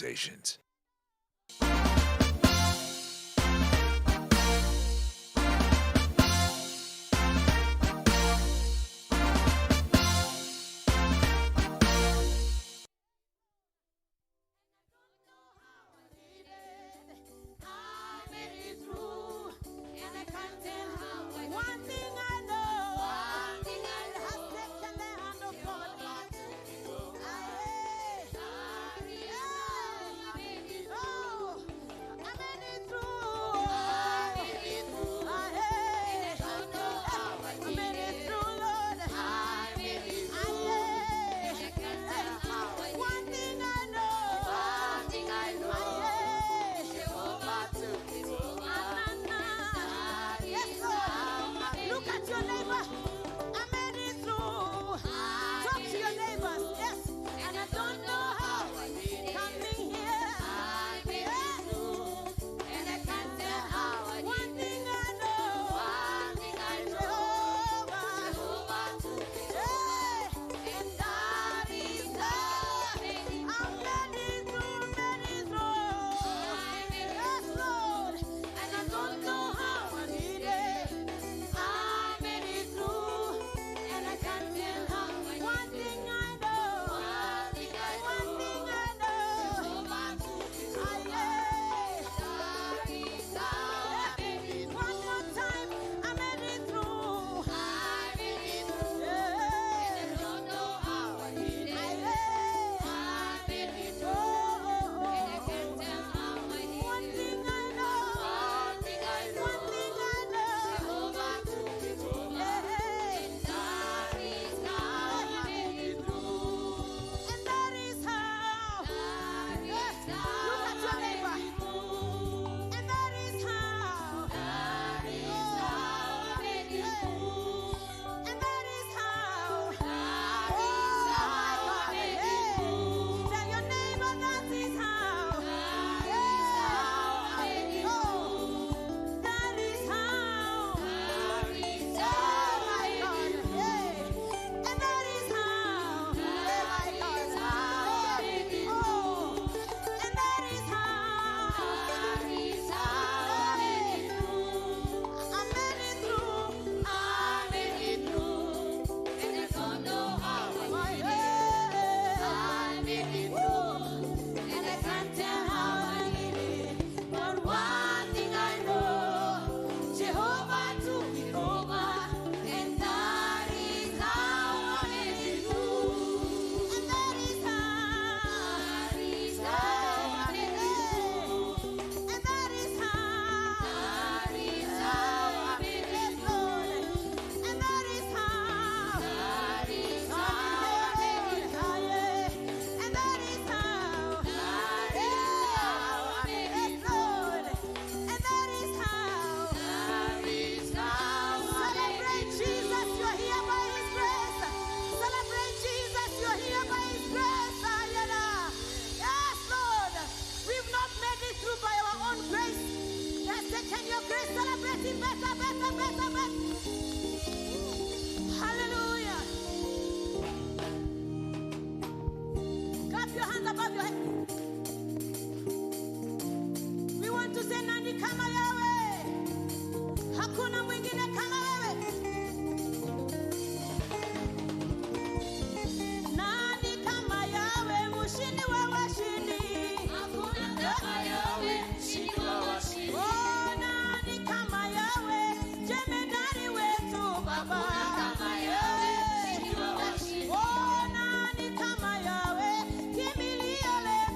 Exaltations. Kimilio leo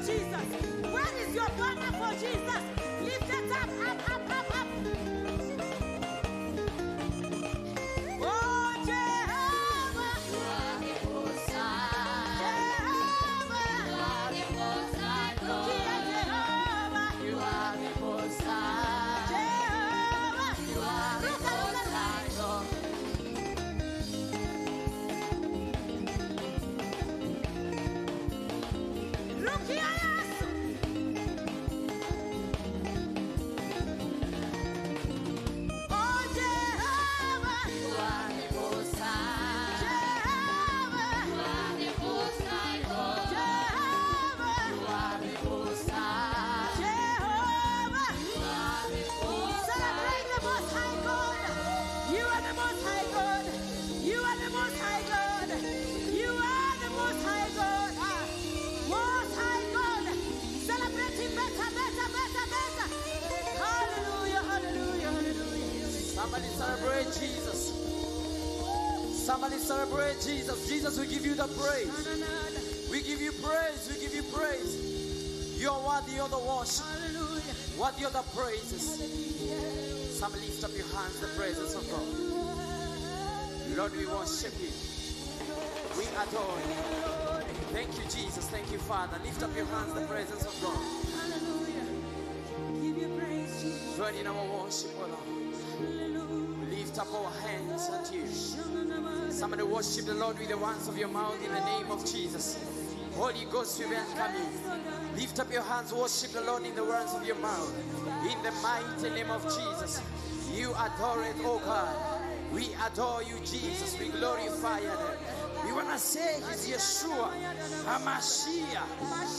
Jesus? Where is your banner for Jesus? Lift it up, up, up, up, up. Oh, Jehovah, you are the Most High. Jehovah, you are the Most High. Jehovah, you are the Most High. Jehovah, you are the Most High. Somebody celebrate Jesus. Somebody celebrate Jesus. Jesus, we give you the praise. We give you praise. We give you praise. You are worthy of the worship. Worthy of the praises. Somebody lift up your hands, the praises of God. Lord, we worship you. We adore you. Thank you, Jesus. Thank you, Father. Lift up your hands, the presence of God. Give you praise, Jesus. Join in our worship, O Lord. Lift up our hands unto you. Somebody worship the Lord with the words of your mouth in the name of Jesus. Holy Ghost, we welcome you. Lift up your hands, worship the Lord in the words of your mouth. In the mighty name of Jesus. You adore it, oh God. We adore you, Jesus. We glorify you. We want to say He's Yeshua, HaMashiach,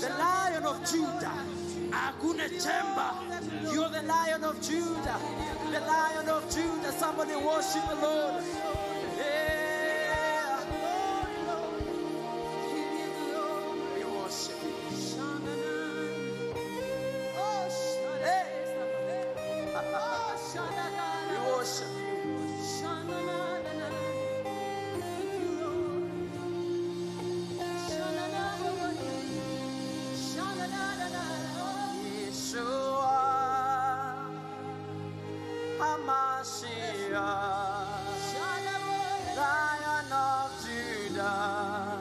the Lion of Judah. Agune Temba, you're the Lion of Judah. The Lion of Judah. Somebody worship the Lord. Yeah. We worship you. Hey. We worship you. Yeshua, HaMashiach, Lion of Judah,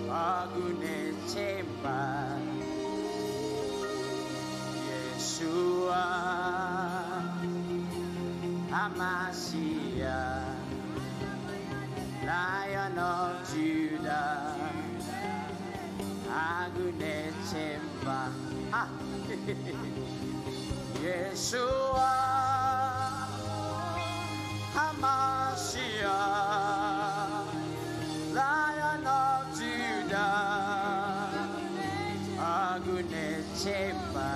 Agune Temba. Yeshua, HaMashiach, Lion of Judah, Agune Temba. Yeshua, HaMashiach, Lion of Judah, Agune Temba.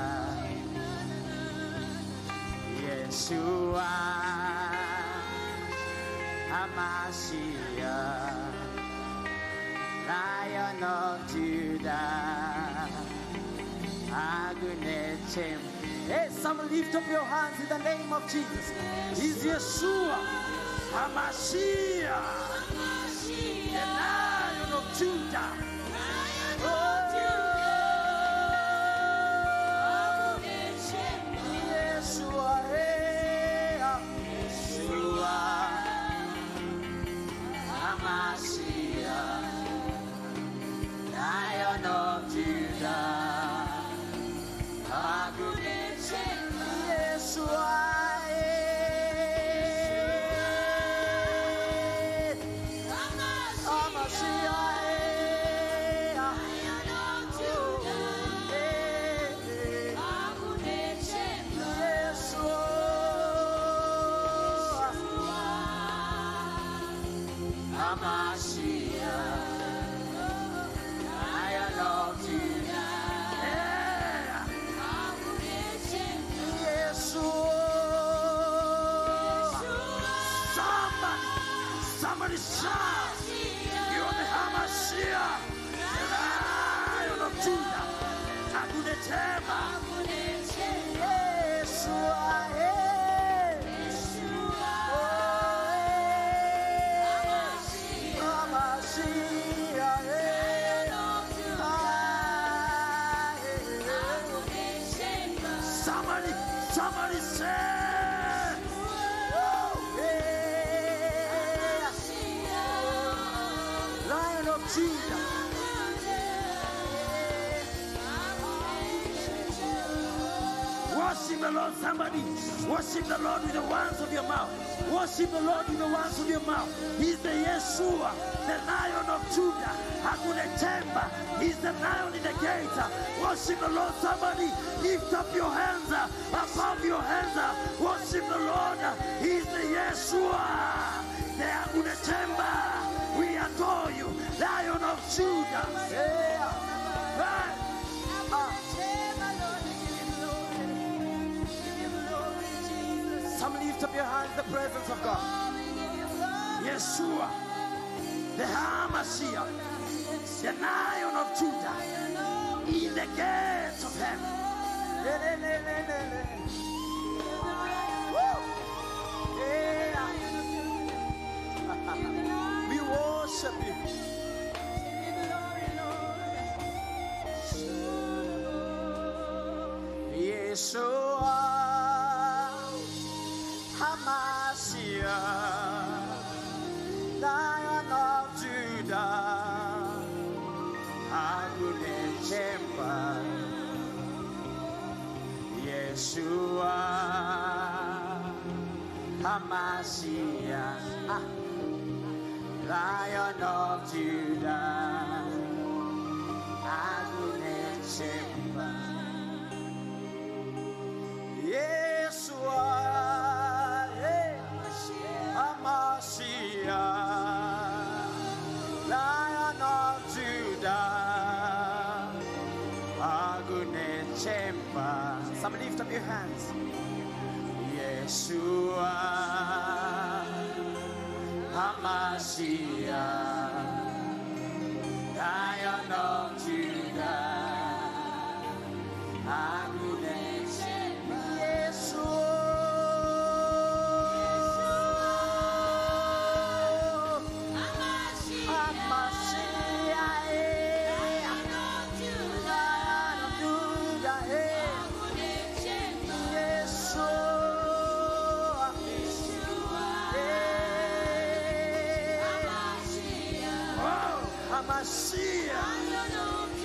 Yeshua, HaMashiach, Lion of Judah, Agune Temba. Hey, someone lift up your hands in the name of Jesus. He's Yeshua, HaMashiach, the Lion of Judah. Yeshua, Yeshua, HaMashiach, Lion of Judah, Agune Temba. Yeshua, Somebody shout! You're the HaMashiach, the Lion of Judah, Agune Temba. Yeshua, HaMashiach, Judah. Worship the Lord, somebody. Worship the Lord with the words of your mouth. Worship the Lord with the words of your mouth. He's the Yeshua, the Lion of Judah. Hakuna temba. He's the Lion in the gate. Worship the Lord, somebody. Lift up your hands, above your hands. Worship the Lord. He's the Yeshua, the Hakuna temba. We adore you, Lion of Judah. Some lift up your hands, the presence of God. Yeshua, the Hamashiach, the Lion of Judah, in the gates of heaven. We worship you. Yeshua, Hamashiach, Lion of Judah, Agune Chemba. Yeshua, Hamashiach, Lion of Judah, Agune Chemba. Yeshua, Hamashiach, Lion of Judah, Agune Chemba. Somebody lift up your hands. Yeshua, Hamashiach, Lion of Judah, Agune Chemba. Yeshua.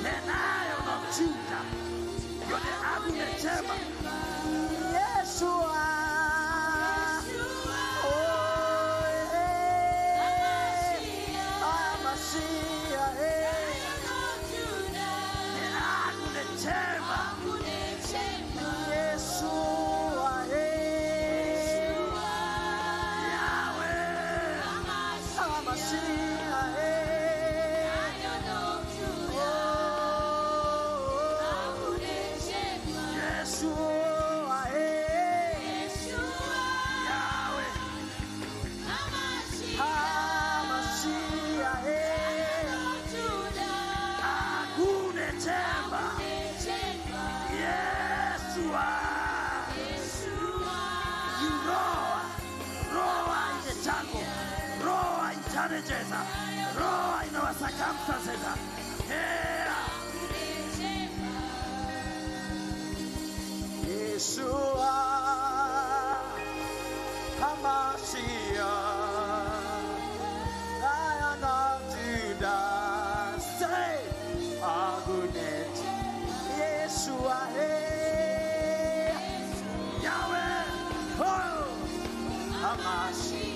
The Lion of Judah, you're the Agune Chemba. Yeshua, oh, Hamashiach, the Agune Chemba. Yeshua, Yahweh, Hamashiach. Roa in our circumstances. Yeshua, Hamashiach, Lion of Judah, say, Agune, Yeshua, Yahweh, oh, Hamashiach.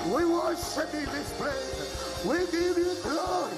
We worship in this place. We give you glory.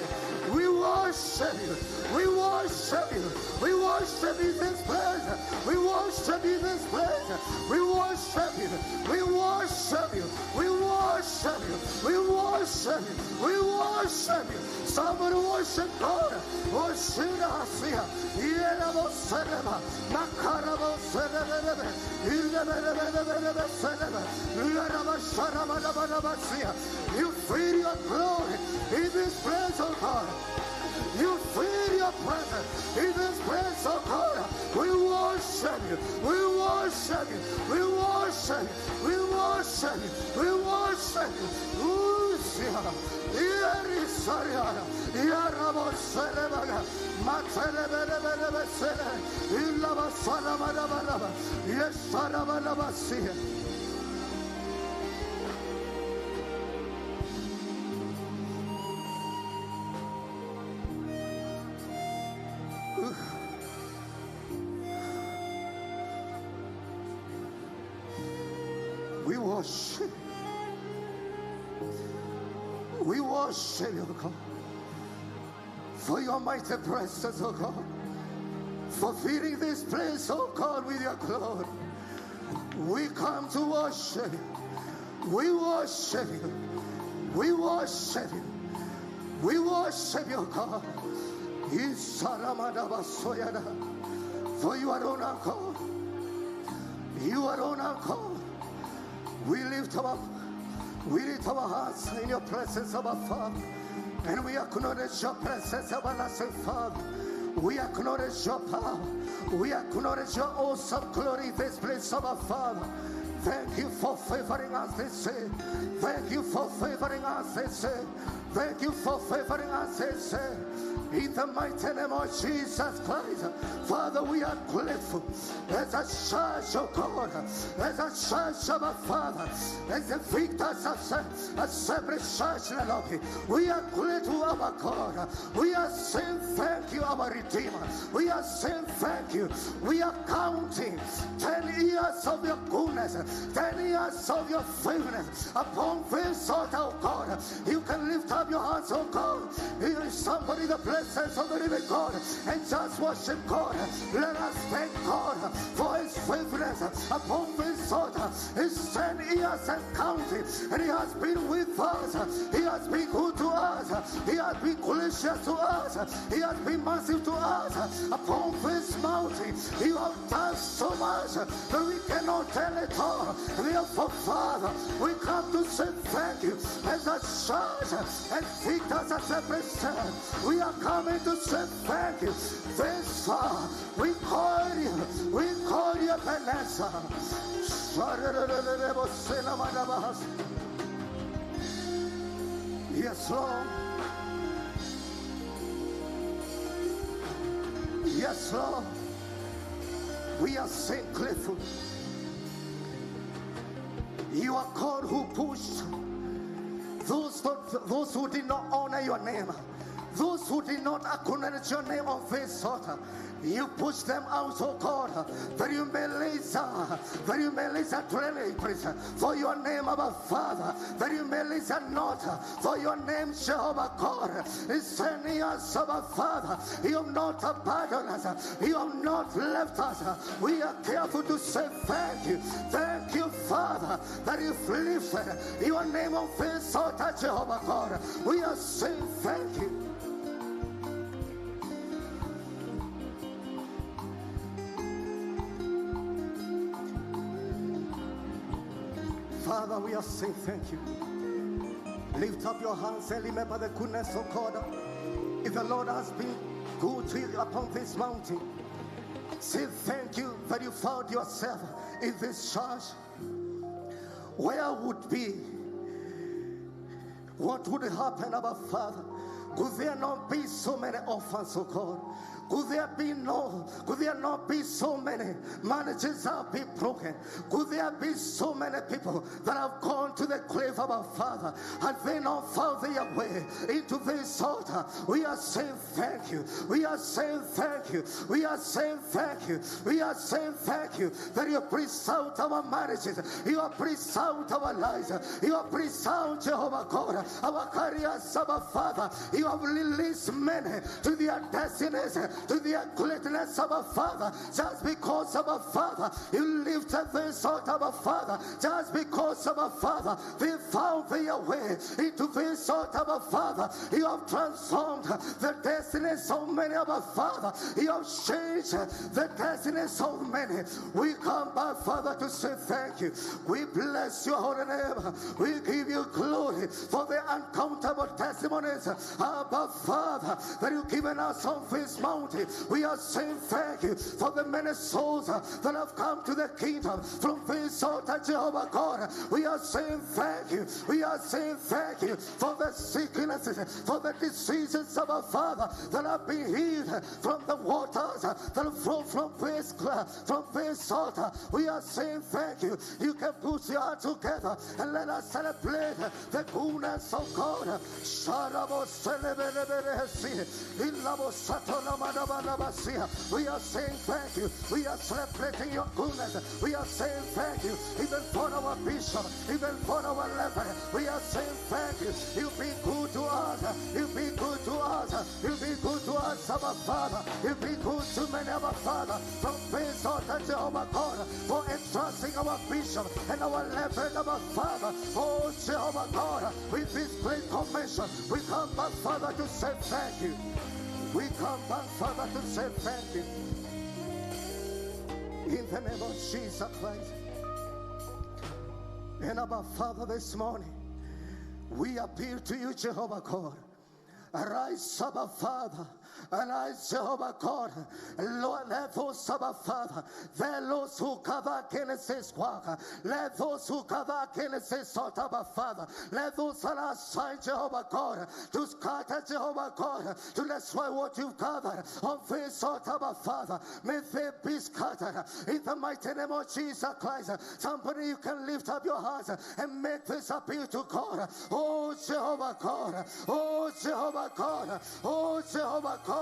We worship you. We worship you. We worship in this place. We worship in this place. We worship you. We worship you. We worship you. We worship worship you. We worship you. Somebody worship God. Oshina Hasia. Yerabo Seneba. Makarabo Seneba. Ilebelebelebelebe Seneba. Yaraba Sharabanabasia. You feel your glory in this place, oh God. You feel your presence in this place, oh God. We worship you. We worship you. We worship you. We worship you. We worship you. Usia. Yeri Sariana. Yarabo Serebaga. Matelebelebelebe Sere. Illaba Saramanaba. Yes, Saramanaba. We worship. We worship you, God, for your mighty presence, oh God, for filling this place, oh God, with your glory. We come to worship you. We worship you. We worship you. We worship you, God. For you are on our God. You are on our God. We lift our hearts in your presence, our Father, and we acknowledge your presence, everlasting Father. We acknowledge your power. We acknowledge your awesome glory in this place, our Father. Thank you for favoring us this day. Thank you for favoring us this day. Thank you for favoring us this day. In the mighty name of Jesus Christ, Father, we are grateful as a church of God, as a church of our Father, as the victors of a separate church in Nairobi. We are grateful, our God. We are saying thank you, our Redeemer. We are saying thank you. We are counting 10 years of your goodness, 10 years of your faithfulness upon this altar, oh God. You can lift up your hands, oh God. Here is somebody the presence of the living God and just worship God. Let us thank God for his faithfulness upon this altar. It's 10 years and counting, and he has been with us. He has been good to us. He has been gracious to us. He has been merciful to us. Upon this mountain, you have done so much that we cannot tell it all. Therefore, Father, we come to say thank you as a church and victors as a Christian. We are coming to say thank you. This far, we call you Vanessa. Yes, Lord. Yes, Lord. We are so grateful. You are God who pushed those who did not honor your name, those who did not acknowledge your name on this altar. You push them out, oh God, that you may raise a dwelling place for your name, our Father, that you may raise a note for your name, Jehovah God. It's 10 years, our Father. You have not abandoned us. You have not left us. We are careful to say thank you. Thank you, Father, that you've lifted your name on this altar, Jehovah God. We are saying thank you. Father, we are saying thank you. Lift up your hands and remember the goodness of God. If the Lord has been good to you upon this mountain, say thank you that you found yourself in this church. Where would be? What would happen, our Father? Could there not be so many orphans, oh God? Could there not be so many marriages that have been broken? Could there be so many people that have gone to the grave of our Father? Have they not found their way into this altar? We are saying thank you. We are saying thank you. We are saying thank you. We are saying thank you that you preserved our marriages. You have preserved our lives. You have preserved, Jehovah God, our careers, our Father. You have released many to their destinies. to the greatness of our Father, just because of our Father, you lifted this altar of our Father, just because of our Father, they found their way into this altar of our Father. You have transformed the destiny so many of our Father. You have changed the destiny so many. We come back, Father, to say thank you. We bless your holy name. We give you glory for the uncountable testimonies about Father that you've given us on this mountain. We are saying thank you for the many souls that have come to the kingdom from this altar, Jehovah God. We are saying thank you. We are saying thank you for the sicknesses, for the diseases of our Father that have been healed from the waters that flow from this altar. We are saying thank you. You can put your heart together and let us celebrate the goodness of God. We are saying thank you. We are celebrating your goodness. We are saying thank you even for our bishop, even for our leper. We are saying thank you. You've been good to us. You've been good to us. You've been good to us, our Father. You've been good to many of our Father. From this altar, Jehovah God, for entrusting our bishop and our leper, our Father. Oh, Jehovah God, with this great commission, we come back, Father, to say thank you. We come back, Father, to say thank you. In the name of Jesus Christ. And our Father, this morning, we appeal to you, Jehovah God. Arise, our Father. Arise, Jehovah God. Lord, let those, our Father, those who cover against this work, let those who cover against this sort of our Father, let those that are assigned, Jehovah God, to scatter, Jehovah God, to destroy what you've covered on this sort of our Father, may they be scattered in the mighty name of Jesus Christ. Somebody, you can lift up your hands and make this appeal to God. Oh, Jehovah God. Oh, Jehovah God. Oh, Jehovah God.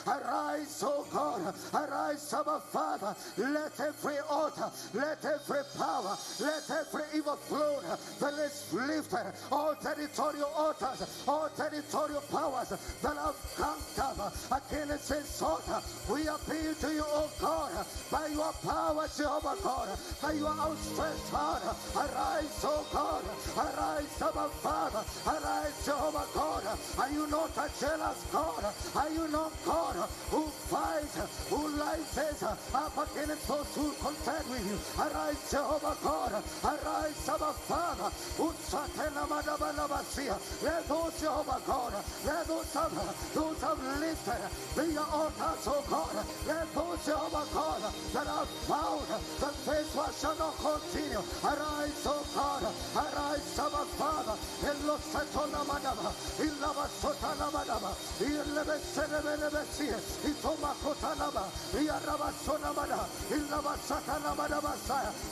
Arise, oh God, arise, our Father. Let every altar, let every power, let every evil throne that is lifted, all territorial altars, all territorial powers that have come down against this altar, we appeal to you, oh God, by your power, Jehovah God, by your outstretched hand. Arise, oh God, arise, our Father, arise, Jehovah God. Are you not a jealous God? Are you not God who fights, who rises up against those who contend with you? Arise, Jehovah God. Arise, our Father. Let those, Jehovah God, let those have lifted their altars, oh God. Let those, Jehovah God, that have vowed that this one shall not continue. Arise, oh God. Arise, our Father.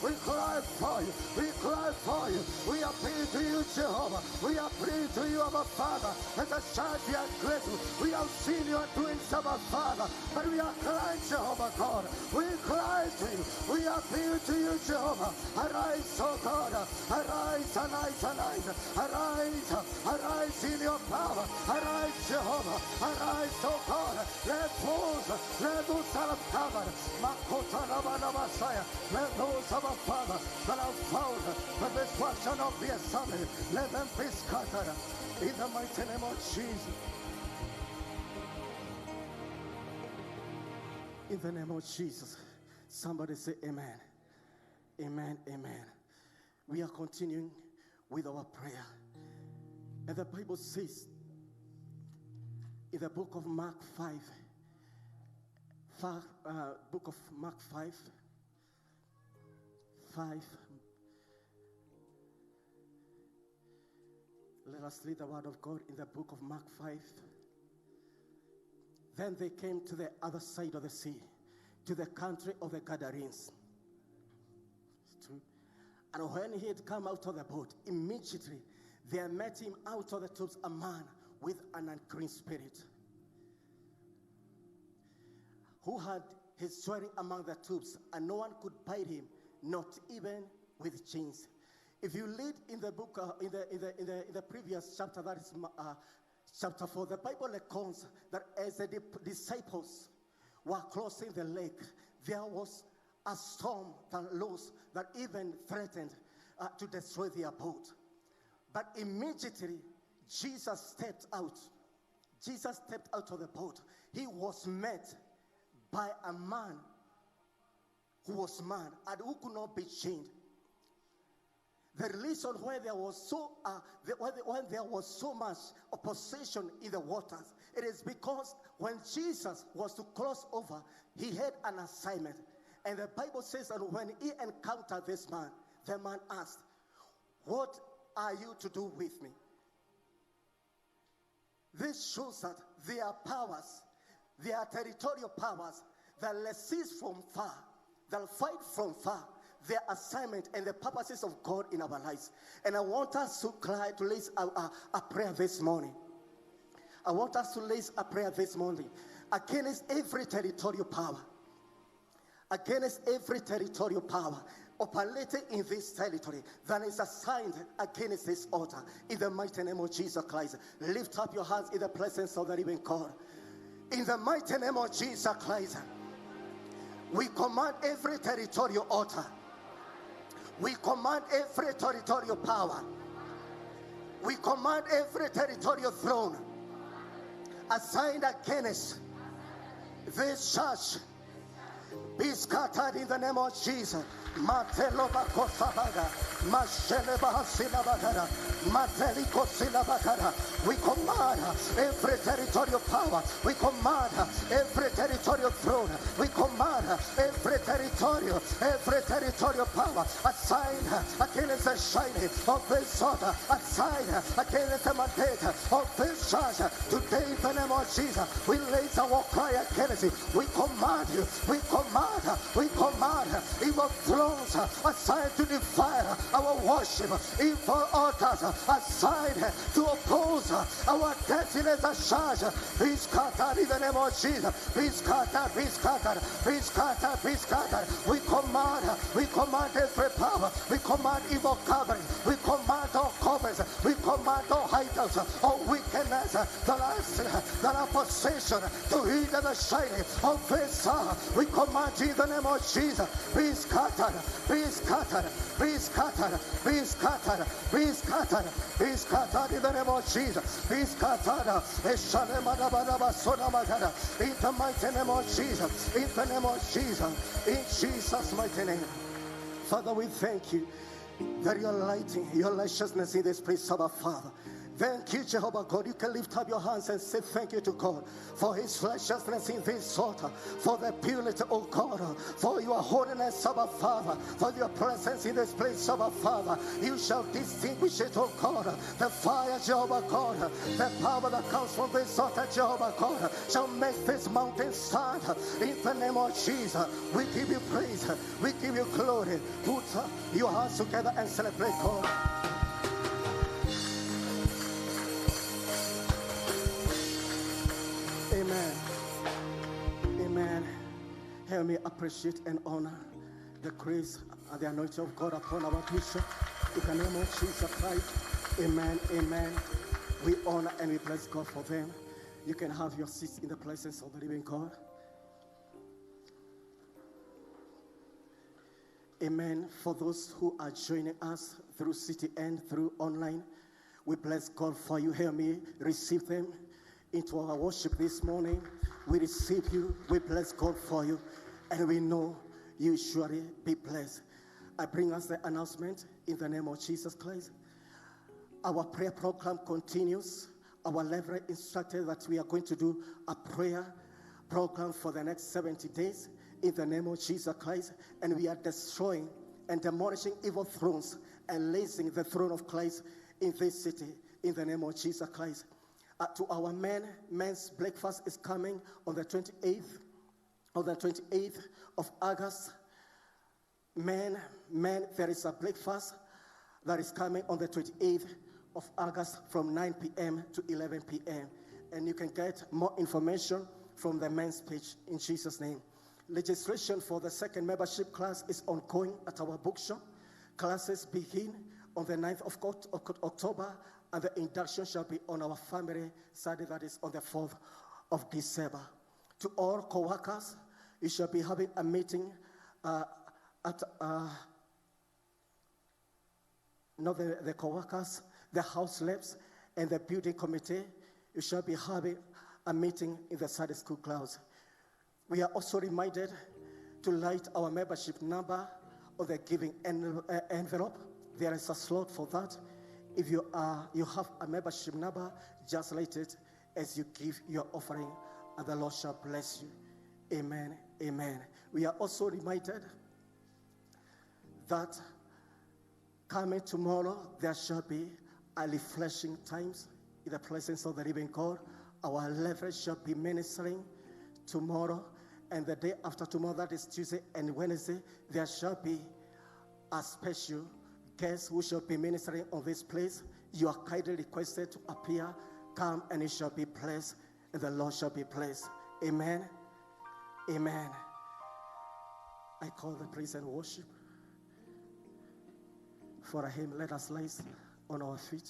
We cry for you. We cry for you. We appeal to you, Jehovah. We appeal to you, our Father. As a child, we are grateful. We have seen your doings, our Father. But we are crying, Jehovah God. We cry to you. We appeal to you, Jehovah. Arise, oh God. Arise, arise, arise. Arise, arise in your power. Arise, Jehovah. Arise, oh God. Let those that have covered, let those of our Father that have found that this work shall not be established, let them be scattered in the mighty name of Jesus. In the name of Jesus, somebody say amen. Amen, amen. We are continuing with our prayer. And the Bible says in the book of Mark 5, book of Mark 5, let us read the word of God in the book of Mark 5. Then they came to the other side of the sea, to the country of the Gadarenes. And when he had come out of the boat, immediately there met him out of the tombs a man with an unclean spirit, who had his dwelling among the tombs, and no one could bind him, not even with chains. If you read in the book, in the previous chapter, that is chapter 4, the Bible records that as the disciples were crossing the lake, there was a storm that rose that even threatened to destroy their boat. But immediately, Jesus stepped out. Jesus stepped out of the boat. He was met by a man who was mad and who could not be chained. The reason why there was so much opposition in the waters, it is because when Jesus was to cross over, he had an assignment. And the Bible says that when he encountered this man, the man asked, "What are you to do with me?" This shows that there are powers, there are territorial powers that resist from far, that fight from far, their assignment and the purposes of God in our lives. And I want us to cry, to raise a prayer this morning. I want us to raise a prayer this morning against every territorial power, against every territorial power operating in this territory that is assigned against this altar. In the mighty name of Jesus Christ, lift up your hands in the presence of the living God. In the mighty name of Jesus Christ, we command every territorial altar. We command every territorial power. We command every territorial throne assigned against this church be scattered in the name of Jesus. Mateloba kosabaga, masheleba hasilabagara, mateliko silabagara. We command every territorial power. We command every territorial throne. We command every territorial power assigned against the shining of this altar, assigned against the mandate of this church. Today, in the name of Jesus, we raise our cry against it. We command you. We command evil thrones assigned to defile our worship, evil altars assigned to oppose our destinies as church. Be scattered in the name of Jesus. Be scattered, be scattered, be scattered, be scattered. We command every power. We command evil covering. We command all covers. We command all idols, all wickedness that are possession to hinder the shining of this hour. We command in the name of Jesus. Be scattered, be scattered, be scattered, be scattered, be scattered, be scattered in the name of Jesus. Be scattered. In the mighty name of Jesus. In the name of Jesus. In Jesus' mighty name. Father, we thank you that you're lighting your righteousness in this place, our Father. Thank you, Jehovah God. You can lift up your hands and say thank you to God for his righteousness in this altar, for the purity, oh God, for your holiness, our Father, for your presence in this place, our Father. You shall distinguish it, oh God. The fire, Jehovah God, the power that comes from this altar, Jehovah God, shall make this mountain stand. In the name of Jesus, we give you praise, we give you glory. Put your hands together and celebrate God. Amen. Amen. Help me appreciate and honor the grace and the anointing of God upon our bishop. In the name of Jesus Christ. Amen. Amen. We honor and we bless God for them. You can have your seats in the presence of the living God. Amen. For those who are joining us through City and through online, we bless God for you. Hear me. Receive them into our worship this morning. We receive you. We bless God for you. And we know you surely be blessed. I bring us the announcement in the name of Jesus Christ. Our prayer program continues. Our level instructed that we are going to do a prayer program for the next 70 days in the name of Jesus Christ. And we are destroying and demolishing evil thrones and raising the throne of Christ in this city in the name of Jesus Christ. To our men's breakfast is coming on the 28th of August. Men, there is a breakfast that is coming on the 28th of August from 9 p.m. to 11 p.m. And you can get more information from the men's page in Jesus' name. Registration for the second membership class is ongoing at our bookshop. Classes begin on the 9th of October, and the induction shall be on our family Saturday, that is on the 4th of December. To all co-workers, you shall be having a meeting at not the co-workers, the house labs, and the building committee. You shall be having a meeting in the Sunday school class. We are also reminded to light our membership number on the giving envelope. There is a slot for that. If you have a membership number, just light it as you give your offering, and the Lord shall bless you. Amen. Amen. We are also reminded that coming tomorrow, there shall be a refreshing times in the presence of the living God. Our leverage shall be ministering tomorrow, and the day after tomorrow, that is Tuesday and Wednesday, there shall be a special guest who shall be ministering on this place. You are kindly requested to appear. Come and it shall be blessed, and the Lord shall be blessed. Amen. Amen. I call the praise and worship. For him, let us rise on our feet.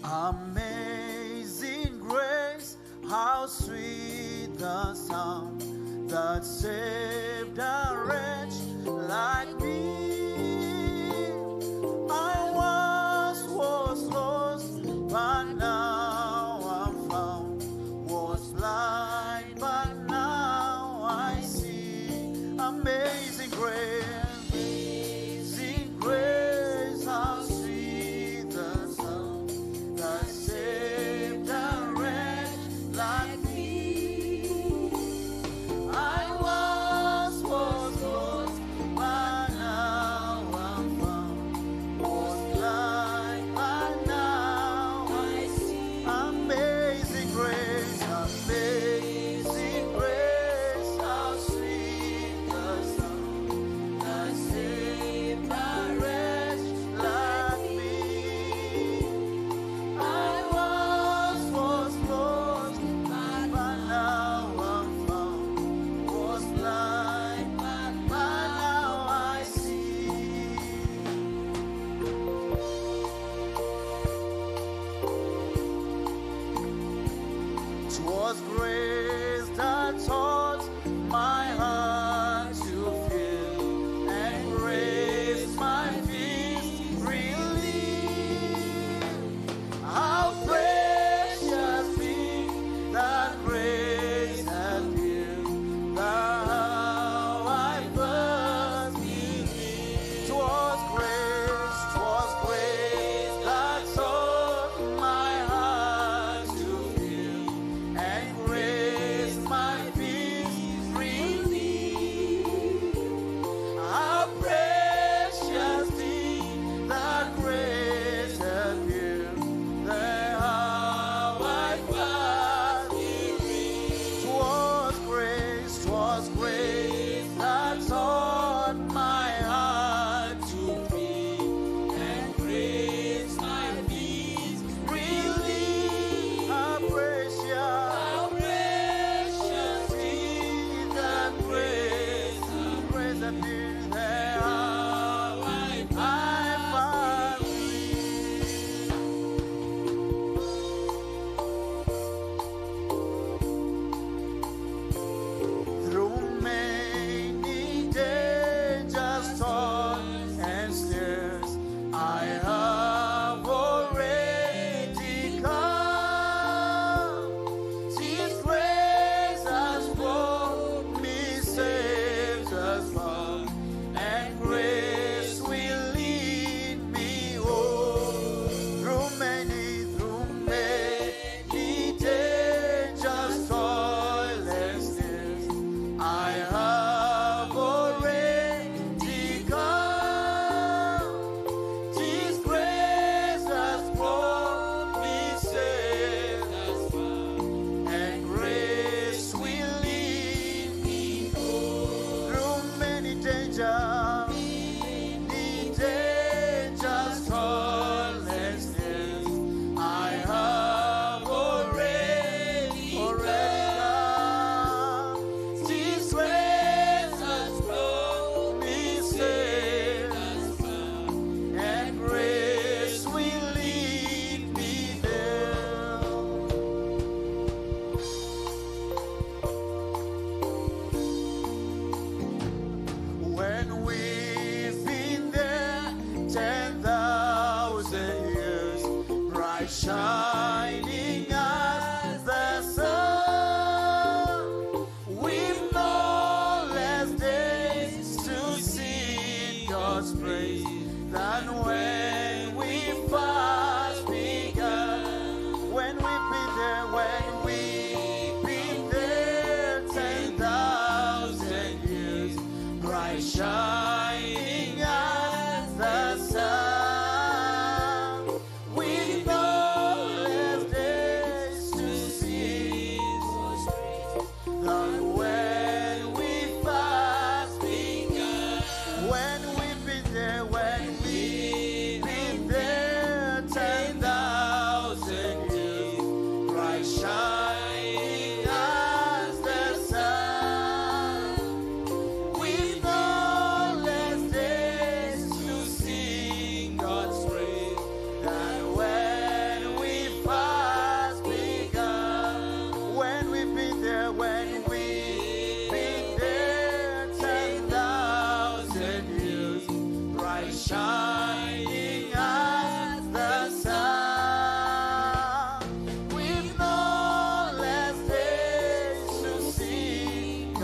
Amazing grace, how sweet the sound that saved a wretch like me. I once was lost, but now I'm found. Was blind, but now I see. Amazing grace. Amazing grace, how sweet the sound that saved a wretch like me. I once was lost, but now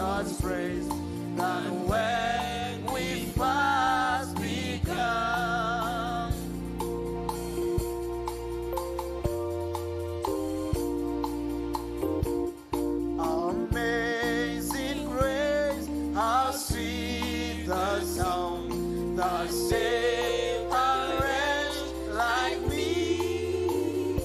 God's praise than when we first began. Amazing grace, how sweet the sound that saved a wretch like me.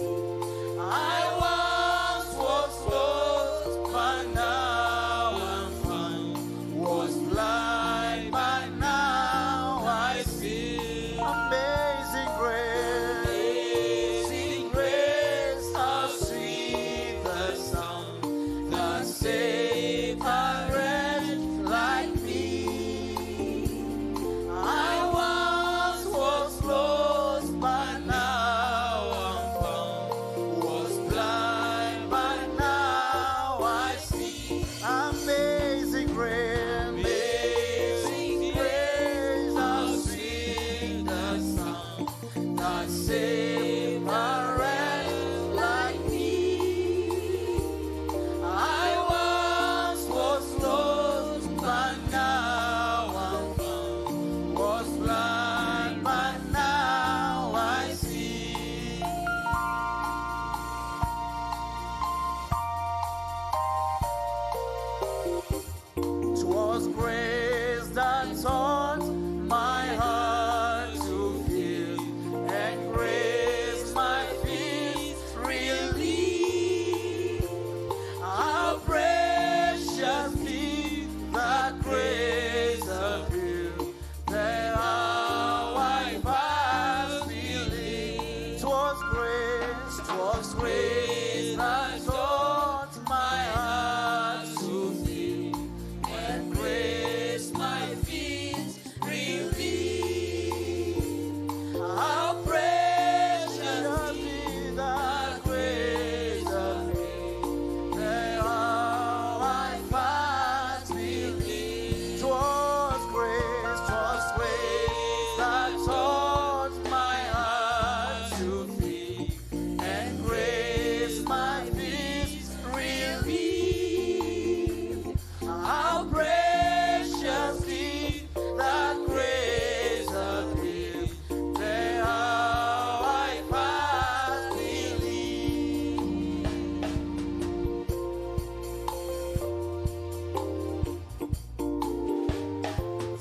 I once was lost, but now I'm found. Was blind, but now I see. Amazing grace, how sweet the sound that saved a wretch like me. I once was lost, but now I'm found. Was blind, but now I see. Amazing grace, how sweet the sound that saved a wretch like me. I once was lost, but now I'm found. Was blind, but now I see. 'Twas grace that taught my heart to feel, and grace my feet relieved. How precious is that grace appeared, there how I first believed. 'Twas grace that taught my heart to feel, and grace my feet relieved. How precious is that grace appeared, there how I first believed. 'Twas grace that taught my heart to feel, and grace my feet relieved. How precious is that grace appeared, there how I first believed.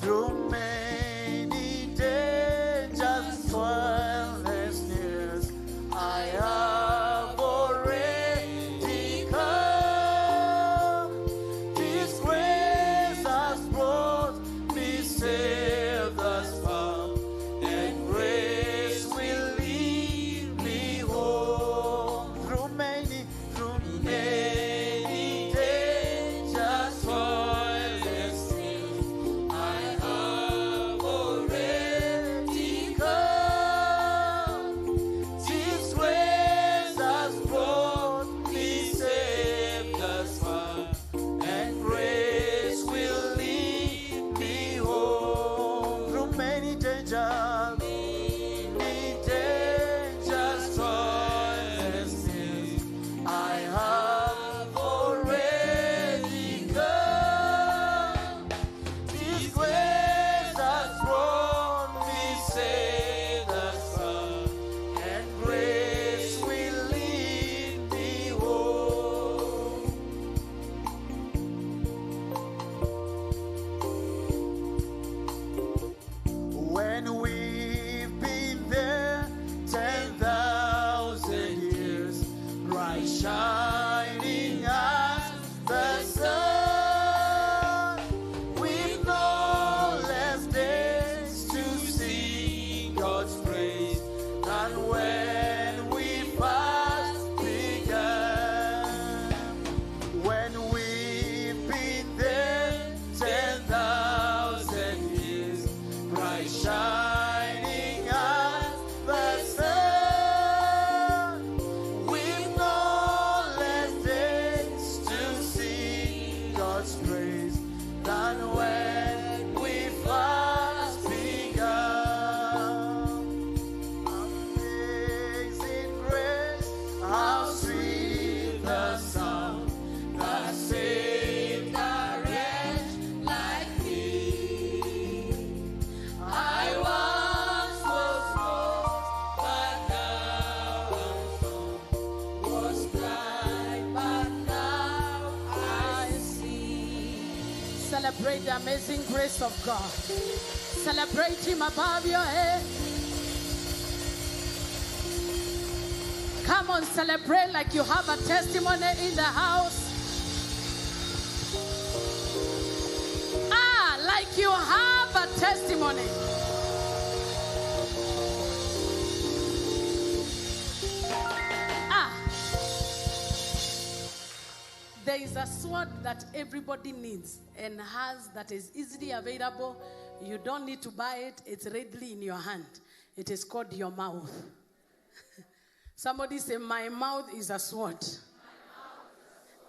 Through many dangers, toil and snares, I have already come. This grace has brought me safe thus far, and grace will lead me home. Through many dangers, toil and snares, I have already come. This grace has brought me safe thus far, and grace will lead me home. Through many dangers, toil and snares, I have already come. This grace has brought me safe thus far, and grace will lead me home. When we've been there 10,000 years, bright shining as the sun, with no less days to sing God's praise than when we first began. When we've been there 10,000 years, bright shining as the sun, with no less days to sing God's praise than when we first began. Amazing grace, how sweet the sound that saved a wretch Celebrate the amazing grace of God. Celebrate Him above your head. Come on, celebrate like you have a testimony in the house. Like you have a testimony. There is a sword that everybody needs and has that is easily available. You don't need to buy it. It's readily in your hand. It is called your mouth. Somebody say, my mouth is a sword.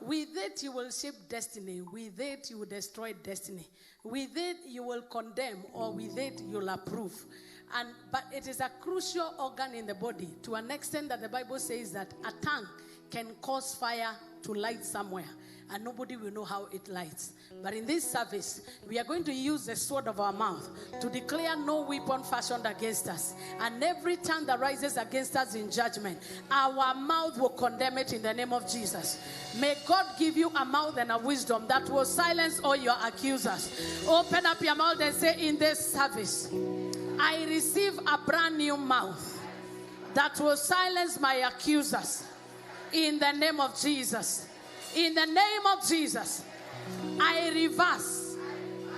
With it you will shape destiny. With it you will destroy destiny. With it you will condemn, or with it you'll approve. But it is a crucial organ in the body to an extent that the Bible says that a tongue can cause fire to light somewhere, and nobody will know how it lights. But in this service, we are going to use the sword of our mouth to declare no weapon fashioned against us. And every tongue that rises against us in judgment, our mouth will condemn it in the name of Jesus. May God give you a mouth and a wisdom that will silence all your accusers. Open up your mouth and say, in this service, I receive a brand new mouth that will silence my accusers. In the name of Jesus. In the name of Jesus, I reverse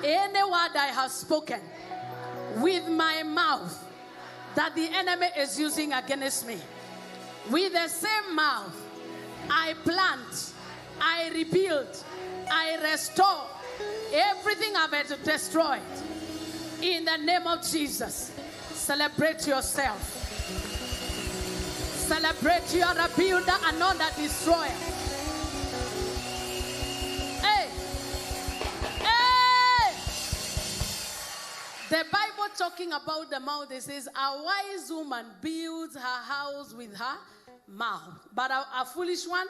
any word I have spoken with my mouth that the enemy is using against me. With the same mouth, I plant, I rebuild, I restore everything I've destroyed. In the name of Jesus, celebrate yourself. Celebrate, you are a builder and not a destroyer. Hey! Hey! The Bible talking about the mouth, it says, a wise woman builds her house with her mouth, but a foolish one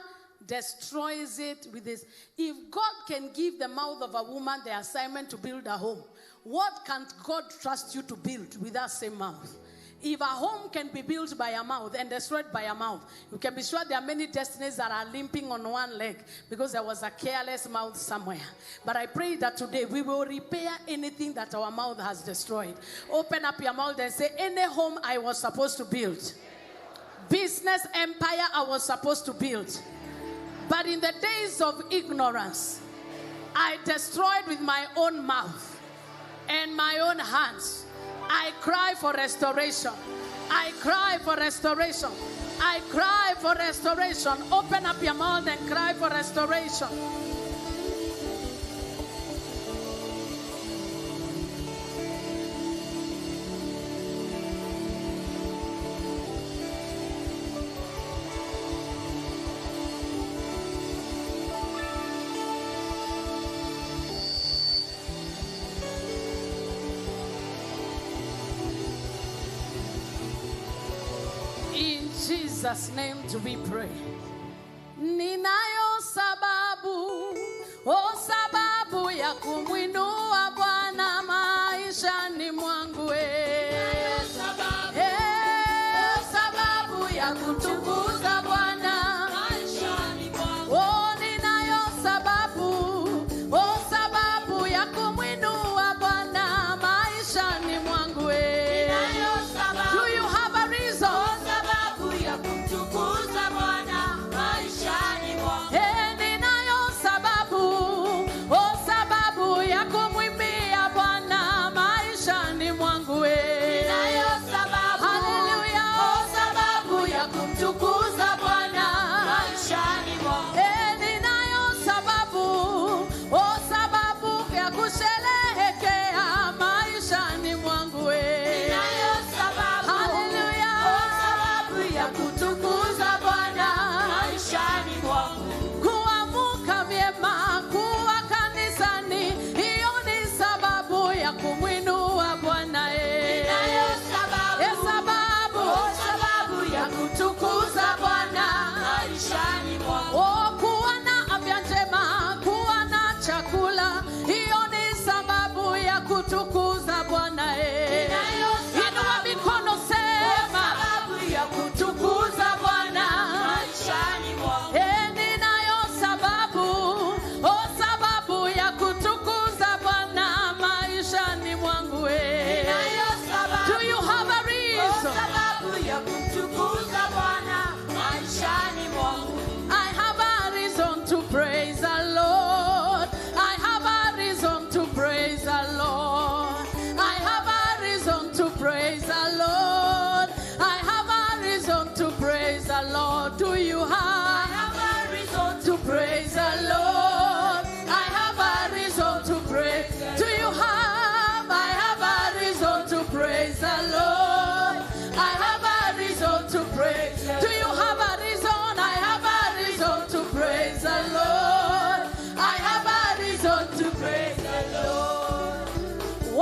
destroys it with this. If God can give the mouth of a woman the assignment to build a home, what can God trust you to build with that same mouth? If a home can be built by a mouth and destroyed by a mouth, you can be sure there are many destinies that are limping on one leg because there was a careless mouth somewhere. But I pray that today we will repair anything that our mouth has destroyed. Open up your mouth and say, any home I was supposed to build, business empire I was supposed to build, but in the days of ignorance, I destroyed with my own mouth and my own hands. I cry for restoration. I cry for restoration. I cry for restoration. Open up your mouth and cry for restoration. Jesus' name do we pray. Ninayo sababu, o sababu ya kumwinua Bwana maishani mwangu. Ninayo sababu ya kutukuza Bwana maishani mwangu. Oh, ninayo sababu, o sababu ya kumwinua Bwana maishani mwangu. Ninayo sababu. Do you have a reason? Kutukuza Bwana inua mikono sema sababu ya kutukuza Bwana maishani mwangu. Ninayo sababu, o sababu ya kutukuza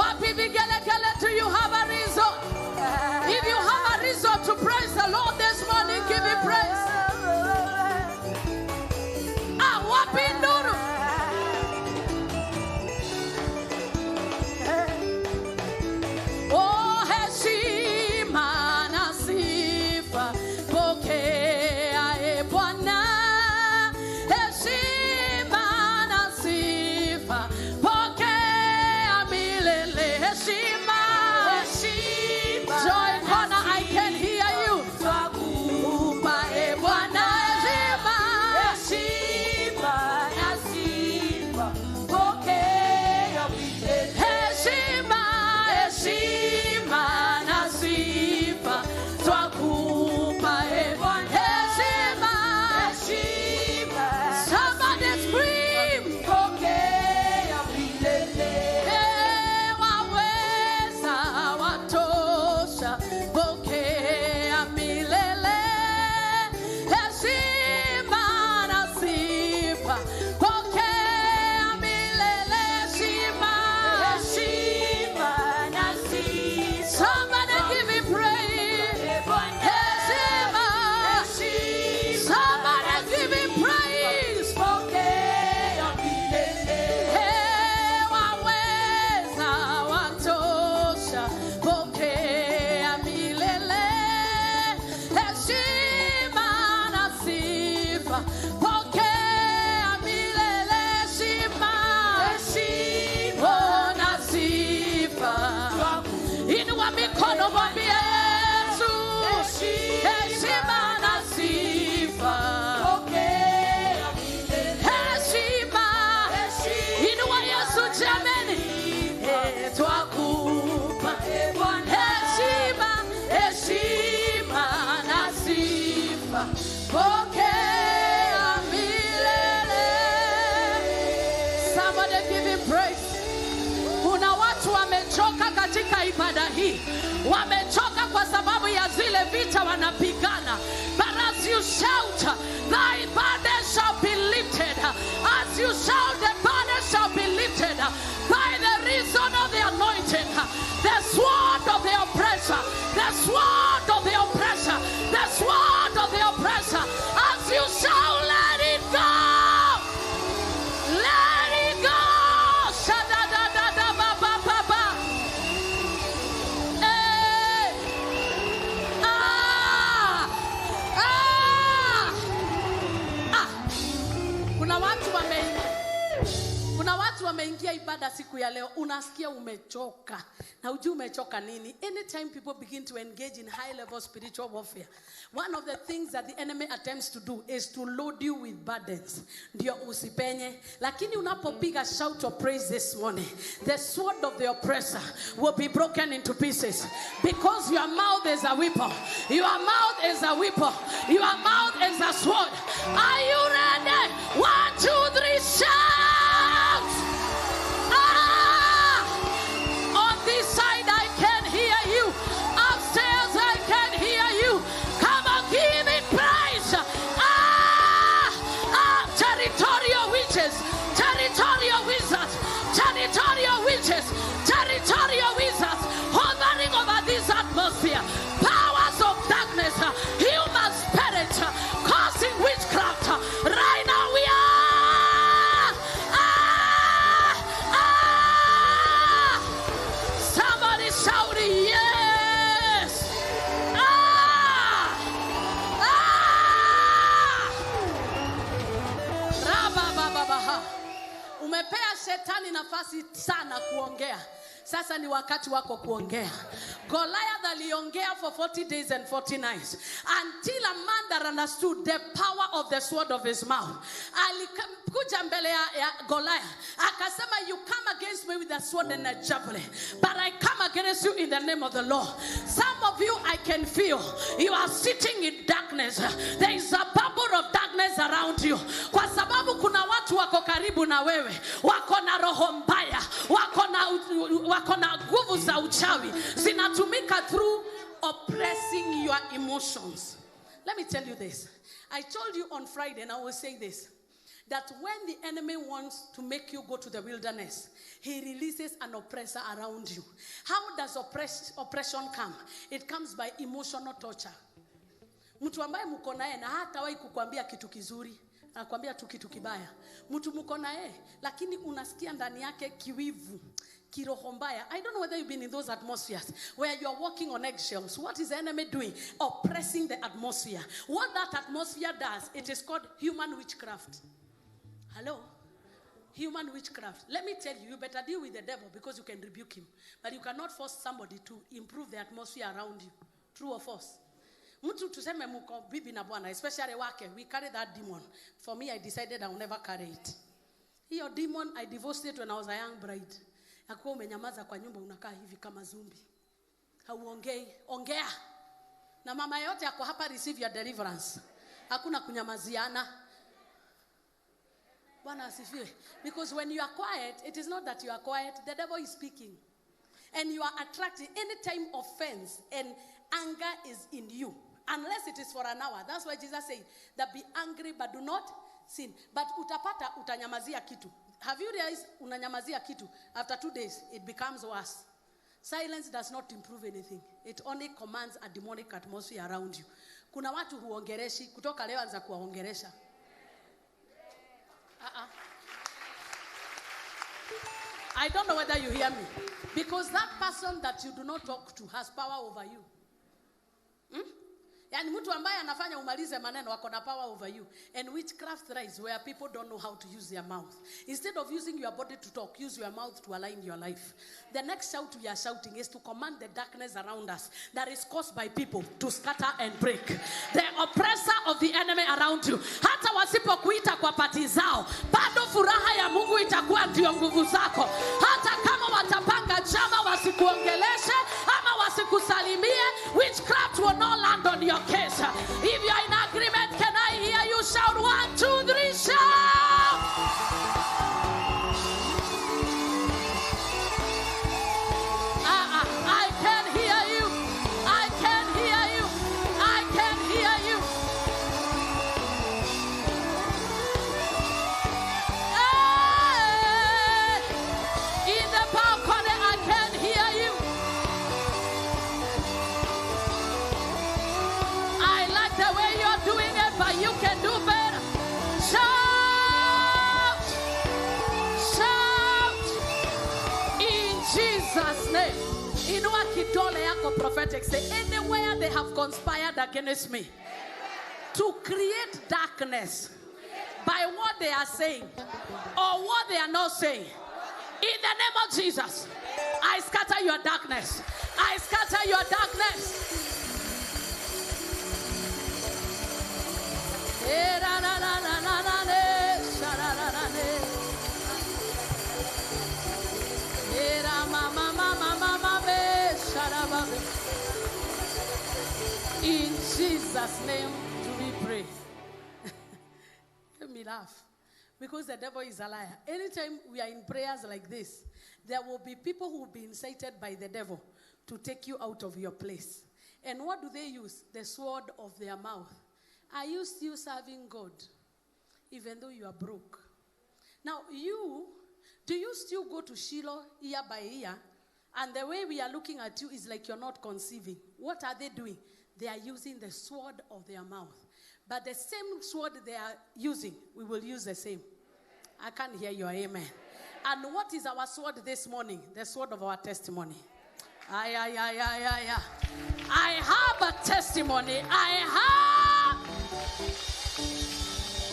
Wapi vigelegele? Do you have a reason? If you have a reason to praise the Lord this morning, give him praise. Wapi nduru? Oh, heshima na sifa pokea e Bwana. Heshima na sifa pokea milele. Heshima. Joy Corner, I can hear you. Twakupa e Bwana. Heshima na sifa pokea milele. Heshima na sifa twakupa e Bwana. Heshima. Somebody scream. Pokea milele. Waweza watosha. Pokea milele. Heshima na sifa pokea milele. Heshima na sifa. Somebody give him praise. Heshima. Somebody give him praise. Pokea milele. Waweza watosha. Pokea milele. Heshima na sifa pokea milele. Heshima na sifa. Inua mikono mwambie Yesu. Heshima na sifa pokea milele. Heshima. Inua Yesu jameni. Twakupa Bwana. Heshima na sifa pokea milele. Somebody give him praise. Kuna watu wamechoka katika ibada hii. Wamechoka kwa sababu ya zile vita wanapigana. But as you shout, thy burden shall be lifted. As you shout, the burden shall be lifted. By the reason of the anointing, the sword of the oppressor, the sword of the oppressor, the sword of the oppressor. As you shout, let it go. Let it go. Shadadadadabababa. Hey. Kuna watu wameingia ibada siku ya leo, unasikia umechoka. Na ujui umechoka nini? Anytime people begin to engage in high level spiritual warfare, one of the things that the enemy attempts to do is to load you with burdens. Ndio usipenye. Lakini unapopiga shout of praise this morning, the sword of the oppressor will be broken into pieces. Because your mouth is a weapon. Your mouth is a weapon. Your mouth is a sword. Are you ready? 1, 2, 3, shout! On this side I can hear you. Upstairs I can hear you. Come on, give it praise. Territorial witches, territorial wizards, territorial witches, territorial wizards hovering over this atmosphere. Powers of darkness, human spirits causing witchcraft. Right now we are. Somebody shouting yes. Umepea shetani nafasi sana kuongea. Sasa ni wakati wako kuongea. Goliath aliongea for 40 days and 40 nights until a man that understood the power of the sword of his mouth. Alikuja mbele ya Goliath akasema, you come against me with a sword and a javelin, but I come against you in the name of the Lord. Some of you, I can feel you are sitting in darkness. There is a bubble of darkness around you. Kwa sababu kuna watu wako karibu na wewe, wako na roho mbaya, wako na nguvu za uchawi zinatumika through oppressing your emotions. Let me tell you this. I told you on Friday and I will say this. that when the enemy wants to make you go to the wilderness, he releases an oppressor around you. How does oppression come? It comes by emotional torture. Mtu ambaye mko naye na hatawahi kukuambia kitu kizuri, anakuambia tu kitu kibaya. Mtu mko naye lakini unasikia ndani yake kiwivu, kiroho mbaya. I don't know whether you've been in those atmospheres where you are walking on eggshells. What is the enemy doing? Oppressing the atmosphere. What that atmosphere does, it is called human witchcraft. Hello? Human witchcraft. Let me tell you, you better deal with the devil because you can rebuke him. But you cannot force somebody to improve the atmosphere around you. True or false? Mtu tuseme muko bibi na bwana, especially wake, we carry that demon. For me, I decided I will never carry it. Hiyo demon, I divorced it when I was a young bride. Akuwa umenyamaza kwa nyumba unakaa hivi kama zumbi. Hauongei, ongea. Na mama yote yako hapa receive your deliverance. Hakuna kunyamaziana. Bwana asifiwe. Because when you are quiet, it is not that you are quiet, the devil is speaking. And you are attracted anytime offense and anger is in you. Unless it is for an hour. That's why Jesus said that be angry but do not sin. But utapata utanyamazia kitu. Have you realized unanyamazia kitu? After 2 days, it becomes worse. Silence does not improve anything. It only commands a demonic atmosphere around you. Kuna watu huongereshi, kutoka leo anza kuwaongeresha. I don't know whether you hear me. Because that person that you do not talk to has power over you. Yani mtu ambaye anafanya umalize maneno wako na power over you. And witchcraft thrives where people don't know how to use their mouth. Instead of using your body to talk, use your mouth to align your life. The next shout we are shouting is to command the darkness around us that is caused by people to scatter and break. The oppressor of the enemy around you. Hata wasipokuita kwa pati zao, bado furaha ya Mungu itakuwa ndio nguvu zako. Hata kama watapanga chama wasikuongeleshe ama wasikusalimie, witchcraft will not land on your case. If you are in agreement, can I hear you shout 1, 2, 3, shout? I can hear you. I can hear you. I can hear you. Hey! In the balcony, I can hear you. I like the way you're doing it, but you can do better. Shout! Shout! In Jesus' name. Inua kidole yako prophetic. Say, anywhere they have conspired against me to create darkness by what they are saying or what they are not saying, in the name of Jesus, I scatter your darkness. I scatter your darkness. In Jesus' name do we pray. Let me laugh. Because the devil is a liar. Anytime we are in prayers like this, there will be people who will be incited by the devil to take you out of your place. And what do they use? The sword of their mouth. Are you still serving God even though you are broke? Now, do you still go to Shiloh year by year? And the way we are looking at you is like you're not conceiving. What are they doing? They are using the sword of their mouth. But the same sword they are using, we will use the same. I can't hear your amen. And what is our sword this morning? The sword of our testimony. I have a testimony.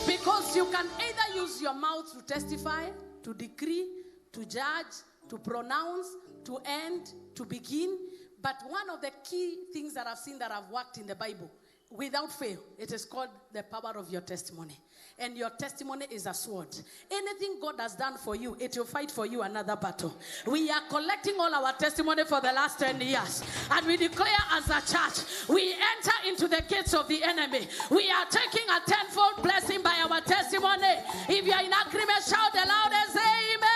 Because you can either use your mouth to testify, to decree, to judge, to pronounce, to end, to begin. But one of the key things that I've seen that have worked in the Bible, without fail, it is called the power of your testimony. And your testimony is a sword. Anything God has done for you, it will fight for you another battle. We are collecting all our testimony for the last 10 years. And we declare as a church, we enter into the gates of the enemy. We are taking a tenfold blessing by our testimony. If you are in agreement, shout the loudest, amen.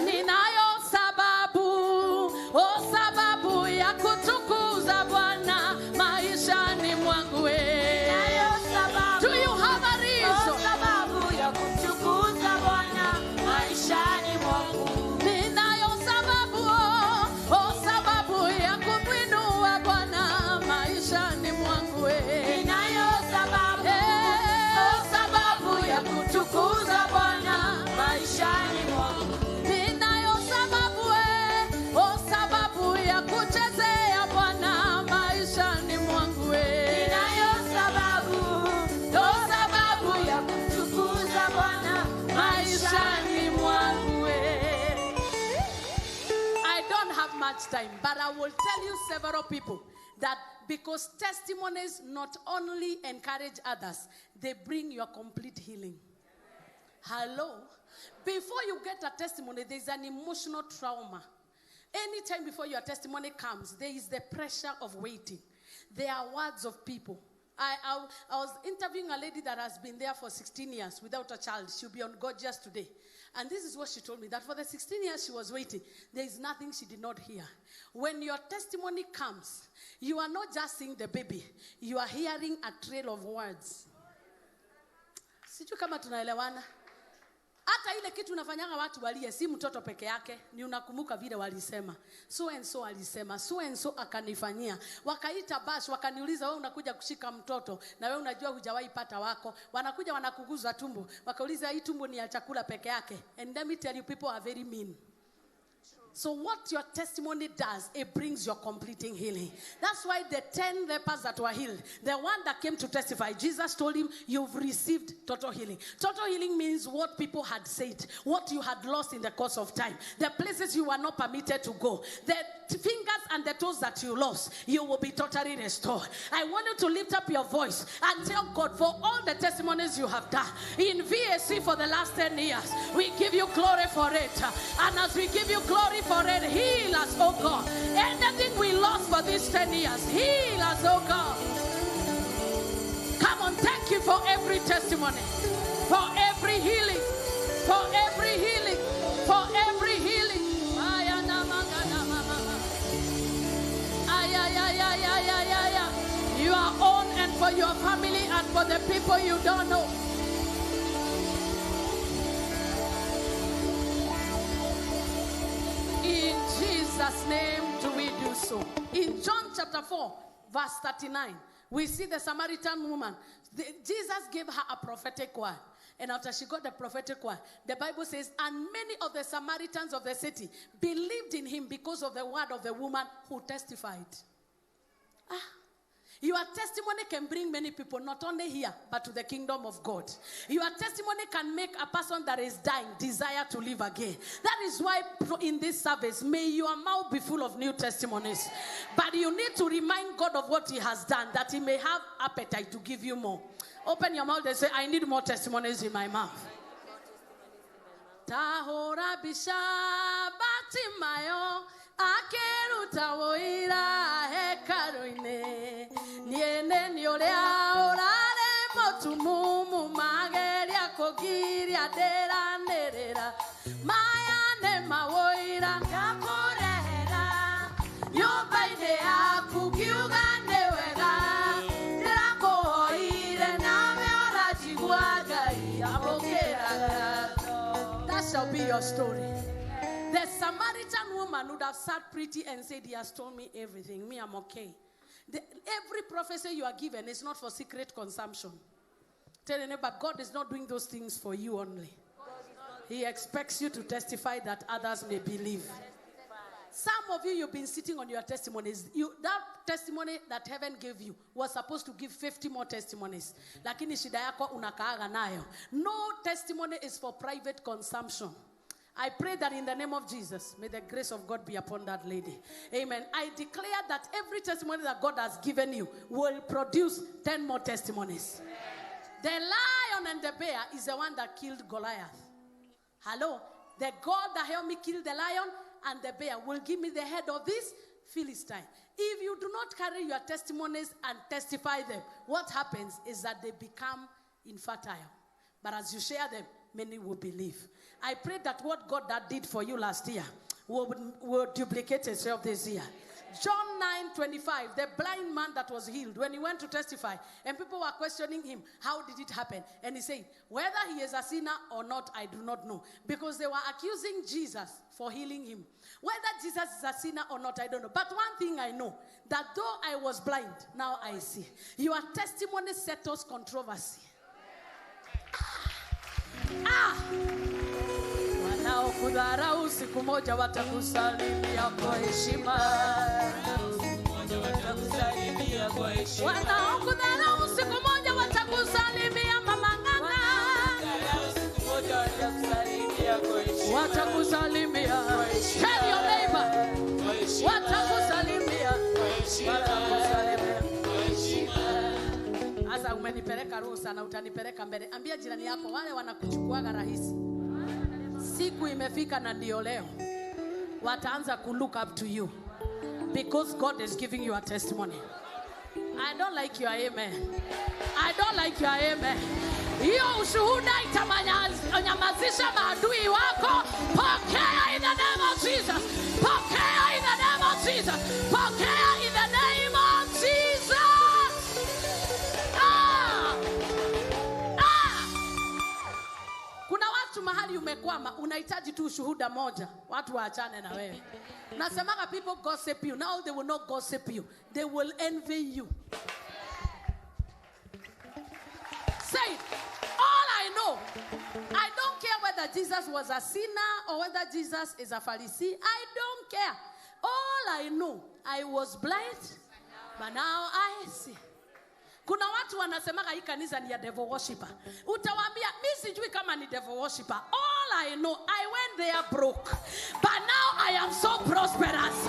Ninayo sababu, o sababu ya kutukuza Bwana maishani mwangu. Do you have a reason? much time, but I will tell you several people that because testimonies not only encourage others, they bring your complete healing. Hello? Before you get a testimony, there is an emotional trauma. Anytime before your testimony comes, there is the pressure of waiting. There are words of people. I was interviewing a lady that has been there for 16 years without a child. She'll be on Gorgeous today. And this is what she told me, that for the 16 years she was waiting, there is nothing she did not hear. When your testimony comes, you are not just seeing the baby. You are hearing a trail of words. Sijui kama tunaelewana. Hata ile kitu unafanyanga watu walie, si mtoto peke yake, ni unakumbuka vile walisema. So and so alisema, so and so akanifanyia. Wakaita bash, wakaniuliza wewe unakuja kushika mtoto na wewe unajua hujawahi pata wako. Wanakuja wanakuguza tumbo. Wakauliza hii tumbo ni ya chakula peke yake. And let me tell you, people are very mean. So what your testimony does, it brings your completing healing. That's why the 10 lepers that were healed, the one that came to testify, Jesus told him, you've received total healing. Total healing means what people had said, what you had lost in the course of time, the places you were not permitted to go, the fingers and the toes that you lost, you will be totally restored. I want you to lift up your voice and tell God for all the testimonies you have done in VSC for the last 10 years. We give you glory for it. And as we give you glory for it, heal us, oh God. Anything we lost for these 10 years, heal us, oh God. Come on, thank you for every testimony, for every healing, for every healing, for every healing. You are on, and for your family and for the people you don't know. In Jesus' name do we do so. In John chapter 4, verse 39, we see the Samaritan woman. Jesus gave her a prophetic word. And after she got the prophetic word, the Bible says, and many of the Samaritans of the city believed in him because of the word of the woman who testified. Your testimony can bring many people, not only here, but to the kingdom of God. Your testimony can make a person that is dying desire to live again. That is why in this service, may your mouth be full of new testimonies. But you need to remind God of what he has done, that he may have appetite to give you more. Open your mouth and say, I need more testimonies in my mouth. Tahora bisha batimayo akeruta woira hekaruine niene nyorea orare motumumu mageria kogiria dera nerera maya ne mawoira yakorehera nyobaide akugiuga newega derakoire name orajiwagai abokera. That shall be your story. The Samaritan woman would have sat pretty and said, he has told me everything. Me, I'm okay. Every prophecy you are given is not for secret consumption. Tell your neighbor, God is not doing those things for you only. He expects you to testify that others may believe. Some of you, you've been sitting on your testimonies. That testimony that heaven gave you was supposed to give 50 more testimonies. Lakini shida yako unakaaga nayo. No testimony is for private consumption. I pray that in the name of Jesus, may the grace of God be upon that lady. Amen. I declare that every testimony that God has given you will produce 10 more testimonies. The lion and the bear is the one that killed Goliath. Hello? The God that helped me kill the lion and the bear will give me the head of this Philistine. If you do not carry your testimonies and testify them, what happens is that they become infertile. But as you share them, many will believe. I pray that what God that did for you last year will duplicate itself this year. John 9:25, the blind man that was healed, when he went to testify, and people were questioning him, how did it happen? And he said, whether he is a sinner or not, I do not know. Because they were accusing Jesus for healing him. Whether Jesus is a sinner or not, I don't know. But one thing I know, that though I was blind, now I see. Your testimony settles controversy. Wanaokudharau siku moja watakusalimia kwa heshima. Wanaokudharau siku moja watakusalimia mama nganga. Watakusalimia. Tell your neighbor, watakusalimia, watakusalimia. Asa umenipeleka roho sana, utanipeleka mbele. Ambia jirani yako, wale wanakuchukuaga rahisi, siku imefika na ndio leo wataanza ku look up to you, because God is giving you a testimony. I don't like your amen. I don't like your amen. Hiyo ushuhuda itamanyamazisha maadui wako. Pokea in the name of Jesus. Pokea in the name of Jesus. Pokea in the name of Jesus. Kuna watu mahali umekwama, unahitaji tu ushuhuda moja, watu waachane na wewe. Nasemaga people gossip you. Now they will not gossip you. They will envy you. Say it. All I know, I don't care whether Jesus was a sinner or whether Jesus is a Pharisee. I don't care. All I know, I was blind, but now I see. Kuna watu wanasemaga hii kanisa ni ya devil worshipper. Utawaambia, mimi sijui kama ni devil worshipper. All I know, I went there broke, but now I am so prosperous.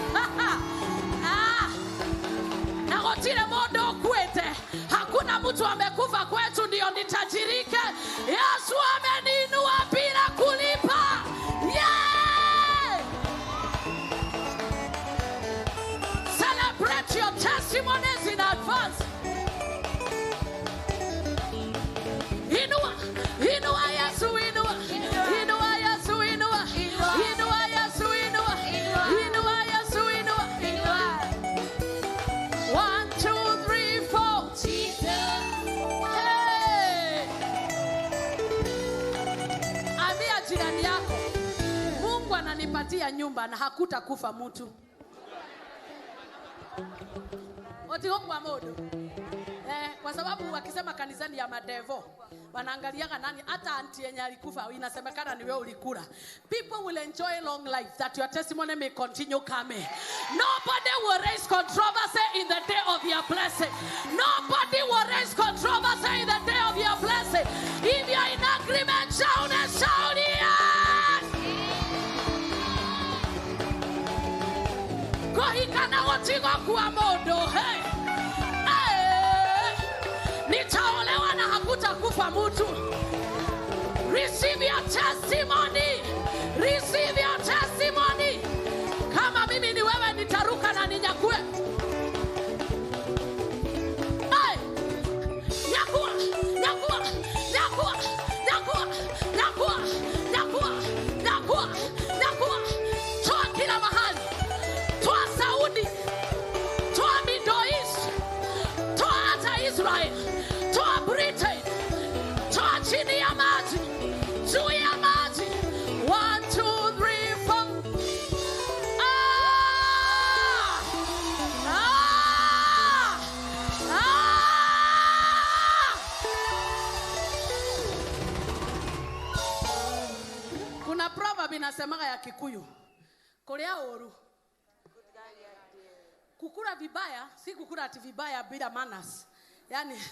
Nagotile modo kwete. Hakuna mtu amekufa kwetu ndio nitajirike. Yesu ameniinua bila kulipa. Yeah! Celebrate your testimonies in advance. Inua Yesu, inua. Inua Yesu, inua. Inua Yesu, inua. Inua Yesu, inua. 1, 2, 3, 4. Jesus. Hey. Ambia jirani yako, Mungu ananipatia nyumba na hakutakufa mtu. Otiho kwa modo. Kwa sababu wakisema kanisani ya madevo, wanaangaliaga nani, hata anti yenye alikufa inasemekana ni wewe ulikula. People will enjoy long life, that your testimony may continue coming. Nobody will raise controversy in the day of your blessing. Nobody will raise controversy in the day of your blessing. If you are in agreement, shout and shout yes. Kohikana wotigo kwa modo. Hey. Nitaolewa na hakutakufa mtu. Receive your testimony. Receive your testimony. Kama mimi ni wewe nitaruka na ninyakue. Hey! Nyakua, nyakua, nyakua, nyakua, nyakua, nyakua, nyakua, nyakua. Toa kila mahali. Toa Saudi. Toa Middle East. Toa hata Israel. Toa Britain. Toa chini ya maji. Juu ya maji. 1, 2, 3, 4. Kuna proverb inasemaga ya Kikuyu. Korea oru. Kukula vibaya, si kukula ati vibaya bila manners. Yani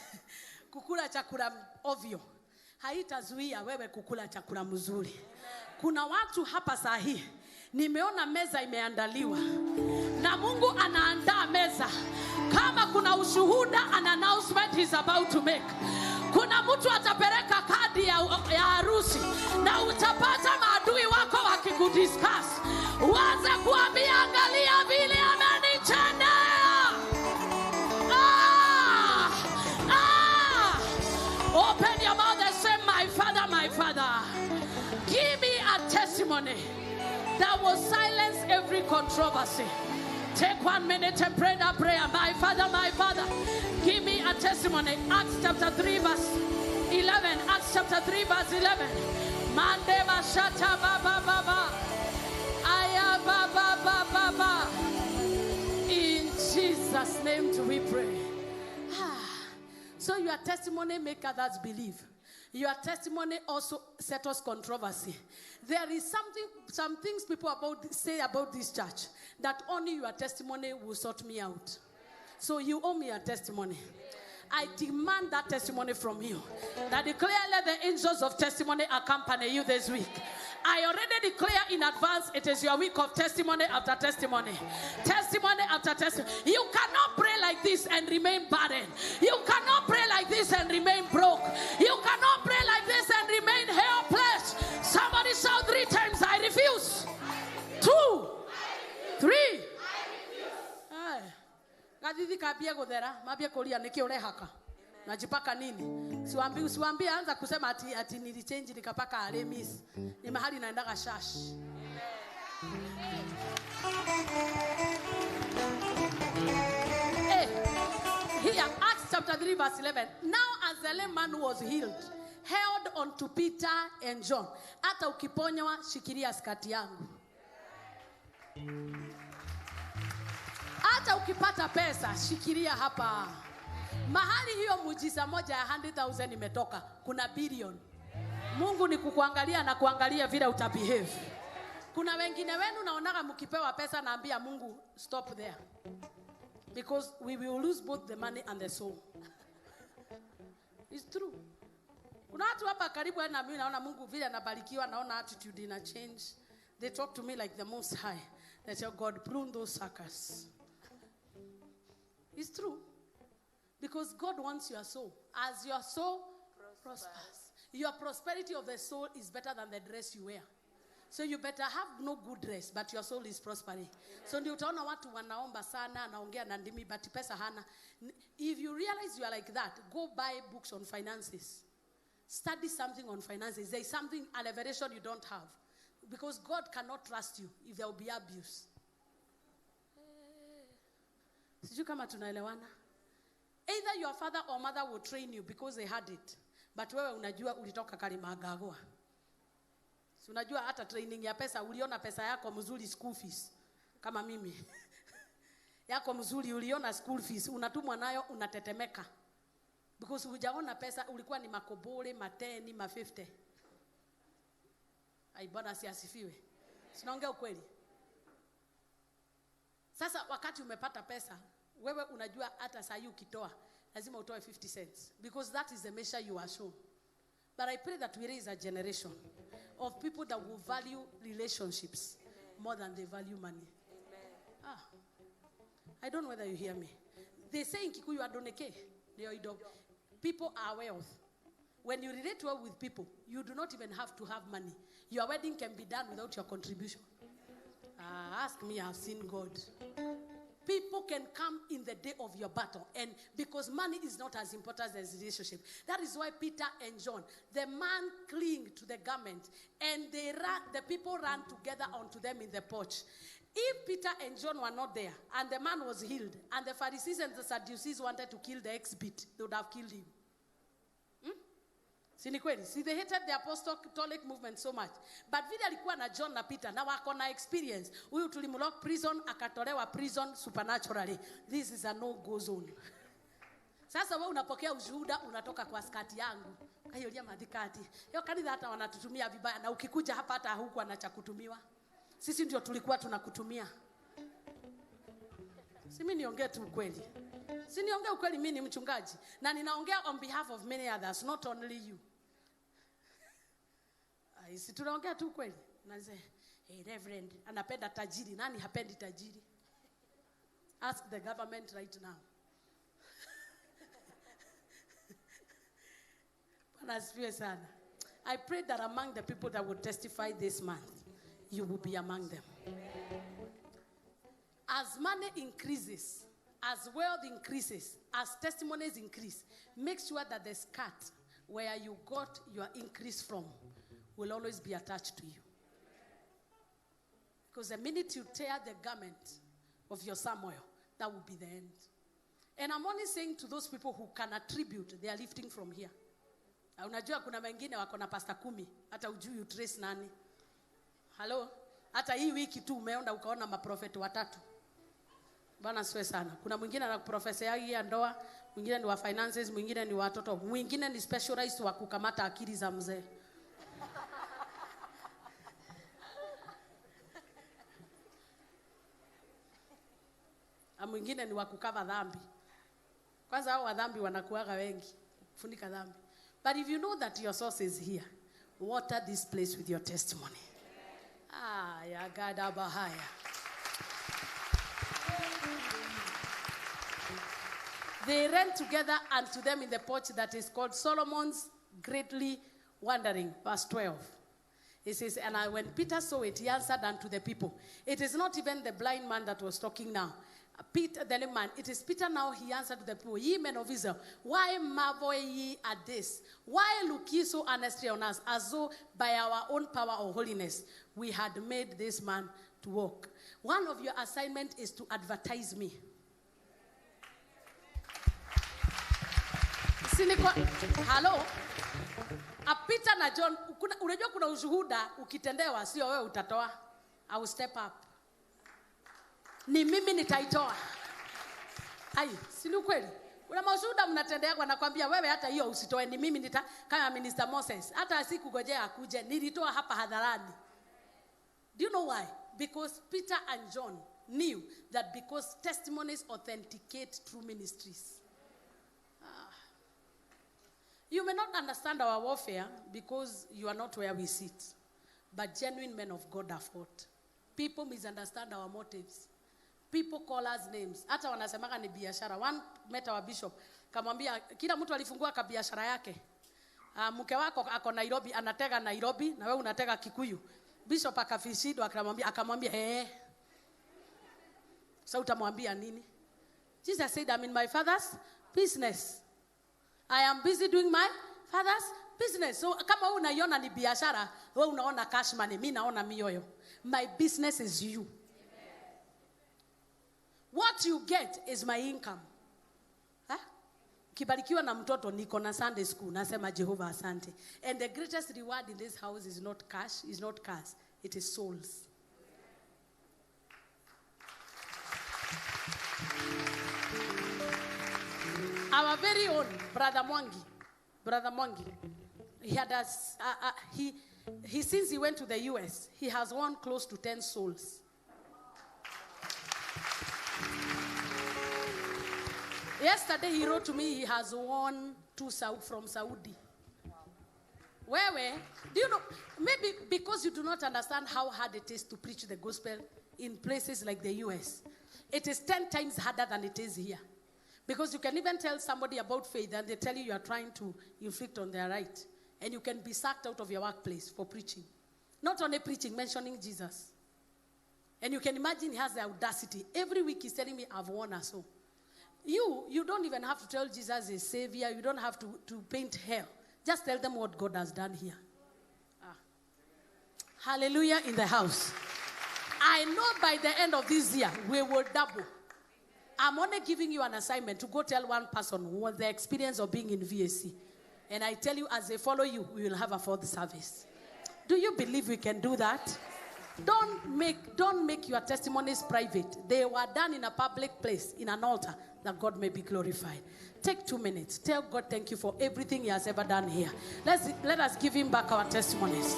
kukula chakula ovyo haitazuia wewe kukula chakula mzuri. Kuna watu hapa sahi, nimeona meza imeandaliwa na Mungu anaandaa meza. Kama kuna ushuhuda, an announcement he's about to make. Kuna mtu atapeleka kadi ya harusi na utapata maadui wako wakikudiscuss. Uanze kuambia, angalia vile amenitendea. Open your mouth and say, my Father, give me a testimony that will silence every controversy. Take 1 minute and pray that prayer. My Father, give me a testimony. Acts chapter 3 verse 11. Acts chapter 3 verse 11. Mande bashata baba baba. Aya baba baba baba. In Jesus' name do we pray. So your testimony make others believe. Your testimony also settles controversy. There is some things people say about this church that only your testimony will sort me out. So you owe me a testimony. I demand that testimony from you. That declare, let the angels of testimony accompany you this week. I already declare in advance, it is your week of testimony after testimony. Testimony after testimony. You cannot pray like this and remain barren. You cannot pray like this and remain broke. You cannot pray like this and remain helpless. Somebody shout 3 times, I refuse. 2, 3. Gadidi kabia godera, mabia kolia niki urehaka. Najipaka nini? Siwaambie anza kusema ati nilichange nikapaka Aremis. Ni mahali naendaga shash. Here, Acts chapter 3 verse 11. Now as the lame man was healed, held unto Peter and John. Hata ukiponywa shikilia skati yangu. Hata ukipata pesa shikilia hapa. Mahali hiyo muujiza moja ya 100,000 imetoka, kuna billion. Mungu ni kukuangalia na kuangalia vile utabehave. Kuna wengine wenu naonaga mkipewa pesa naambia Mungu stop there. Because we will lose both the money and the soul. It's true. Kuna watu hapa karibu na mimi naona Mungu vile anabarikiwa, naona attitude ina change. They talk to me like the Most High. They say, God, prune those suckers. It's true. Because God wants your soul. As your soul prospers. Your prosperity of the soul is better than the dress you wear. So you better have no good dress, but your soul is prospering. So ndio utaona watu wanaomba sana, anaongea na ndimi, but pesa hana. If you realize you are like that, go buy books on finances. Study something on finances. There is something, a revelation you don't have. Because God cannot trust you if there will be abuse. Sijui kama tunaelewana? Either your father or mother will train you because they had it. But wewe unajua ulitoka Kalimagagwa. Si unajua hata training ya pesa, uliona pesa yako mzuri school fees. Kama mimi. Yako mzuri uliona school fees, unatumwa nayo unatetemeka. Because hujaona pesa, ulikuwa ni makobole, mateni, ma50. Ai Bwana asifiwe. Sinaongea ukweli. Sasa wakati umepata pesa, wewe unajua hata saa hii ukitoa lazima utoe 50 cents because that is the measure you are shown. But I pray that we raise a generation of people that will value relationships more than they value money. I don't know whether you hear me. They say in Kikuyu adoneke. People are wealth. When you relate well with people, you do not even have to have money. Your wedding can be done without your contribution. Ask me, I've seen God. People can come in the day of your battle. And because money is not as important as relationship. That is why Peter and John, the man clinged to the garment. And the people ran together onto them in the porch. If Peter and John were not there, and the man was healed, and the Pharisees and the Sadducees wanted to kill the ex-beat, they would have killed him. See, they hated the apostolic movement so much. But vile alikuwa na John na Peter, na wako na experience. Huyu tulimlock prison, akatolewa prison supernaturally. This is a no-go zone. Sasa wewe unapokea ushuhuda, unatoka kwa skati yangu. Hiyo lia madhikati. Hiyo kanisa hata wanatutumia vibaya, na ukikuja hapa hata huku anacha kutumiwa. Sisi ndio tulikuwa tunakutumia. Si mimi niongee tu ukweli. Si niongee ukweli, mimi ni mchungaji. Na ninaongea on behalf of many others, not only you. Si tunaongea tu ukweli. Naze, hey Reverend, anapenda tajiri. Nani hapendi tajiri? Ask the government right now. I pray that among the people that will testify this month, you will be among them. As money increases, as wealth increases, as testimonies increase, make sure that the skirt where you got your increase from will always be attached to you. Because the minute you tear the garment of your Samuel, that will be the end. And I'm only saying to those people who can attribute their lifting from here. Unajua kuna wengine wako na pasta 10, hata ujui utrace nani. Hello? Hata hii wiki tu umeenda ukaona maprofeti 3. Bwana asifiwe sana. Kuna mwingine anakuprofesia ya ndoa, mwingine ni wa finances, mwingine ni watoto, mwingine ni specialized wa kukamata akili za mzee. Mwingine ni wa kukava dhambi. Kwanza hao wadhambi wanakuaga wengi. Funika dhambi. But if you know that your source is here, water this place with your testimony. Ah, ya gada bahaya. They ran together unto them in the porch that is called Solomon's Greatly Wondering. Verse 12. It says, and when Peter saw it, he answered unto the people. It is not even the blind man that was talking now. Peter, the lame man, it is Peter now. He answered to the people, ye men of Israel, why marvel ye at this? Why look ye so earnestly on us, as though by our own power or holiness we had made this man to walk? One of your assignment is to advertise me. Hello? A Peter na John, unajua kuna ushuhuda ukitendewa sio wewe utatoa. I will step up. Ni mimi nitaitoa. Hai, si ni kweli? Kuna mashuhuda mnatendea kwa nakwambia wewe hata hiyo usitoe, ni mimi kama Minister Moses. Hata sikugojea akuje, nilitoa hapa hadharani. Do you know why? Because Peter and John knew that because testimonies authenticate true ministries. You may not understand our warfare because you are not where we sit. But genuine men of God are fought. People misunderstand our motives. People call us names. Hata wanasemanga ni biashara. One met our bishop. Kamwambia, kila mtu alifungua kabiashara yake. Mke wako ako Nairobi, anatega Nairobi, na wewe unatega Kikuyu. Bishop akafishidwa akamwambia, Sasa utamwambia nini? Jesus said, I'm in my father's business. I am busy doing my father's business. So kama unaiona ni biashara, wewe unaona cash money, mimi naona mioyo. My business is you. What you get is my income. Kibarikiwa na mtoto niko na Sunday school, nasema Jehova asante. And the greatest reward in this house is not cash, is not cars, it is souls. Our very own Brother Mwangi, he had he since he went to the US, he has won close to 10 souls. Yesterday he wrote to me he has won 2 from Saudi. Where? Do you know, maybe because you do not understand how hard it is to preach the gospel in places like the US. It is 10 times harder than it is here. Because you can even tell somebody about faith and they tell you are trying to inflict on their right. And you can be sacked out of your workplace for preaching. Not only preaching, mentioning Jesus. And you can imagine he has the audacity. Every week he's telling me, I've won a soul. You don't even have to tell Jesus is Savior. You don't have to paint hell. Just tell them what God has done here. Hallelujah in the house. I know by the end of this year, we will double. I'm only giving you an assignment to go tell one person who wants the experience of being in VAC. And I tell you, as they follow you, we will have a 4th service. Do you believe we can do that? Don't make your testimonies private. They were done in a public place, in an altar, that God may be glorified. Take 2 minutes. Tell God thank you for everything he has ever done here. Let us give him back our testimonies.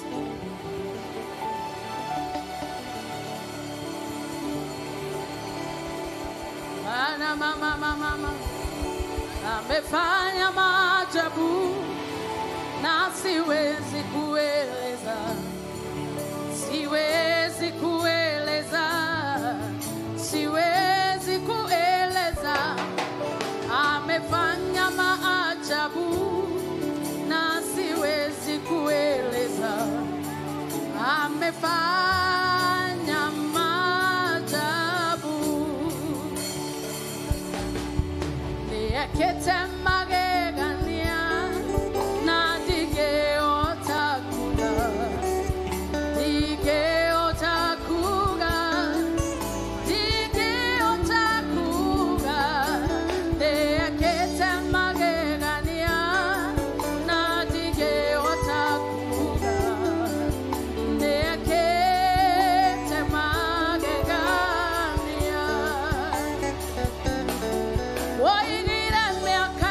Mama, amefanya maajabu na siwezi kueleza, amefanya maajabu na siwezi kueleza, amefanya maajabu. Niekete magegania na dige otakuga, niekete magegania na dige otakuga, niekete magegania. Oinire miaka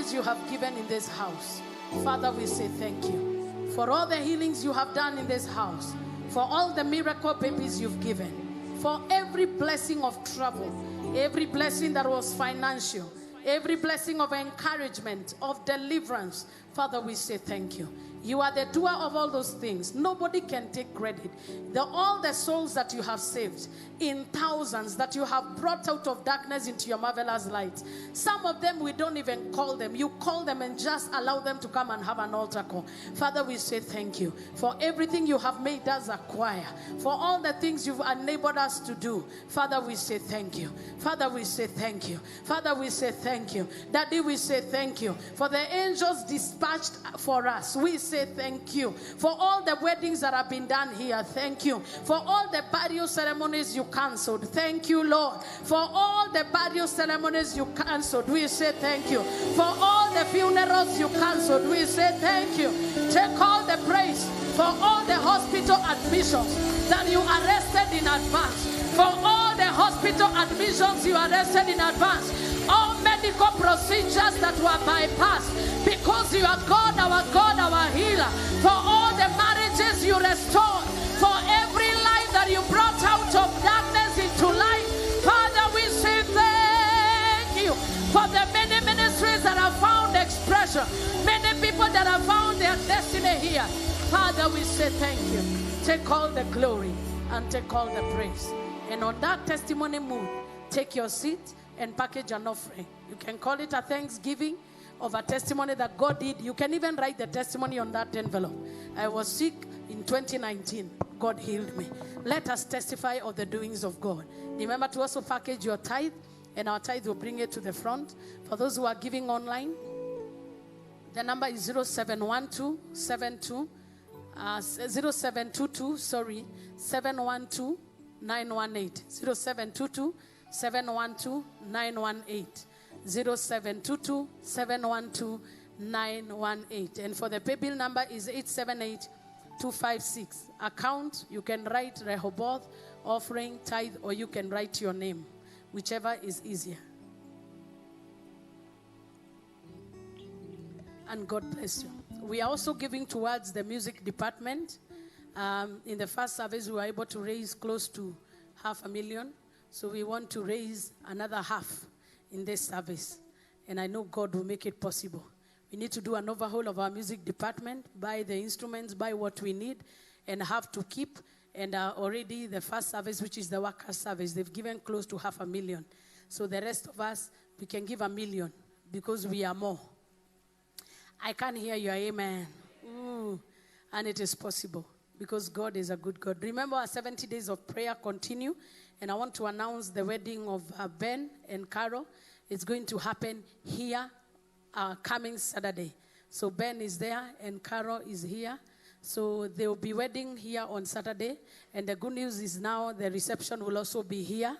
souls you have given in this house, Father, we say thank you. For all the healings you have done in this house, for all the miracle babies you've given, for every blessing of travel, every blessing that was financial, every blessing of encouragement, of deliverance, Father, we say thank you. You are the doer of all those things. Nobody can take credit. All the souls that you have saved in thousands, that you have brought out of darkness into your marvelous light. Some of them we don't even call them. You call them and just allow them to come and have an altar call. Father, we say thank you for everything you have made us acquire, for all the things you've enabled us to do. Father, we say thank you. Father, we say thank you. Father, we say thank you. Daddy, we say thank you for the angels dispatched for us. We say thank you for all the weddings that have been done here. Thank you for all the burial ceremonies you cancelled. Thank you, Lord, for all the burial ceremonies you cancelled. We say thank you for all the funerals you cancelled. We say thank you. Take all the praise for all the hospital admissions that you arrested in advance. For all the hospital admissions you arrested in advance. All medical procedures that were bypassed because you are God, our healer. For all the marriages you restored, for every life that you brought out of darkness into light, Father, we say thank you. For the many ministries that have found expression, many people that have found their destiny here, Father, we say thank you. Take all the glory and take all the praise. And on that testimony mood, take your seat and package an offering. You can call it a thanksgiving of a testimony that God did. You can even write the testimony on that envelope. I was sick in 2019. God healed me. Let us testify of the doings of God. Remember to also package your tithe, and our tithe will bring it to the front. For those who are giving online, the number is 0722 712 918. 0722 712 918. 0722 712 918. And for the Paybill number is 878 256. Account, you can write Rehoboth, offering, tithe, or you can write your name, whichever is easier. And God bless you. We are also giving towards the music department. In the first service, we were able to raise close to $500,000. So we want to raise another half in this service. And I know God will make it possible. We need to do an overhaul of our music department, buy the instruments, buy what we need, and have to keep. And already the first service, which is the worker service, they've given close to $500,000. So the rest of us, we can give $1 million because we are more. I can't hear your amen. Ooh. And it is possible because God is a good God. Remember, our 70 days of prayer continue. And I want to announce the wedding of Ben and Carol. It's going to happen here coming Saturday. So Ben is there and Carol is here. So they will be wedding here on Saturday. And the good news is now the reception will also be here.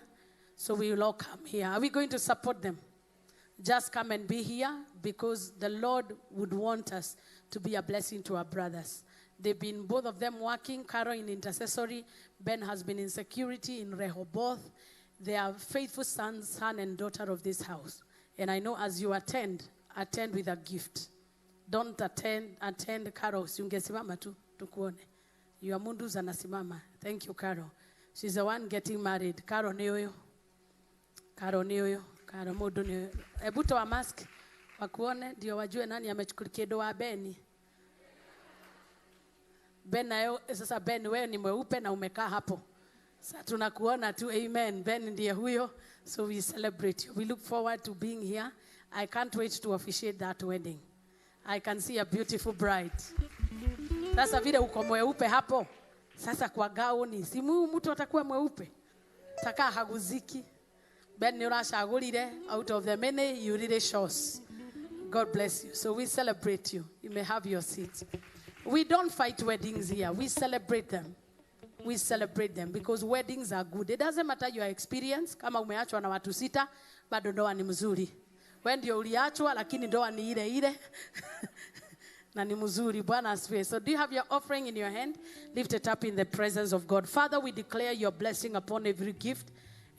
So we will all come here. Are we going to support them? Just come and be here because the Lord would want us to be a blessing to our brothers. They've been, both of them, working. Carol in intercessory. Ben has been in security in Rehoboth. They are faithful son and daughter of this house. And I know as you attend with a gift. Don't attend Carol. Ungesimama tu tukuone. Your mundu zanasimama. Thank you, Carol. She's the one getting married. Carol niyoyo. Carol niyoyo. Carol mudu niyoyo. Ebuto wa mask. Wakuone ndio wajue nani amechukulikia doa Beni. Ben nayo, sasa Ben wewe ni mweupe na umekaa hapo. Sasa tunakuona tu, amen. Ben ndiye huyo. So we celebrate you. We look forward to being here. I can't wait to officiate that wedding. I can see a beautiful bride. Sasa vile uko mweupe hapo. Sasa kwa gauni, si mtu atakuwa mweupe. Taka haguziki. Ben ni urashagulire, out of the many you really shows. God bless you. So we celebrate you. You may have your seat. We don't fight weddings here. We celebrate them. We celebrate them because weddings are good. It doesn't matter your experience. Kama umeachwa na watu 6, bado ndoa ni mzuri. Wewe ndio uliachwa lakini ndoa ni ile ile. Na ni mzuri. Bwana asifiwe. So do you have your offering in your hand? Lift it up in the presence of God. Father, we declare your blessing upon every gift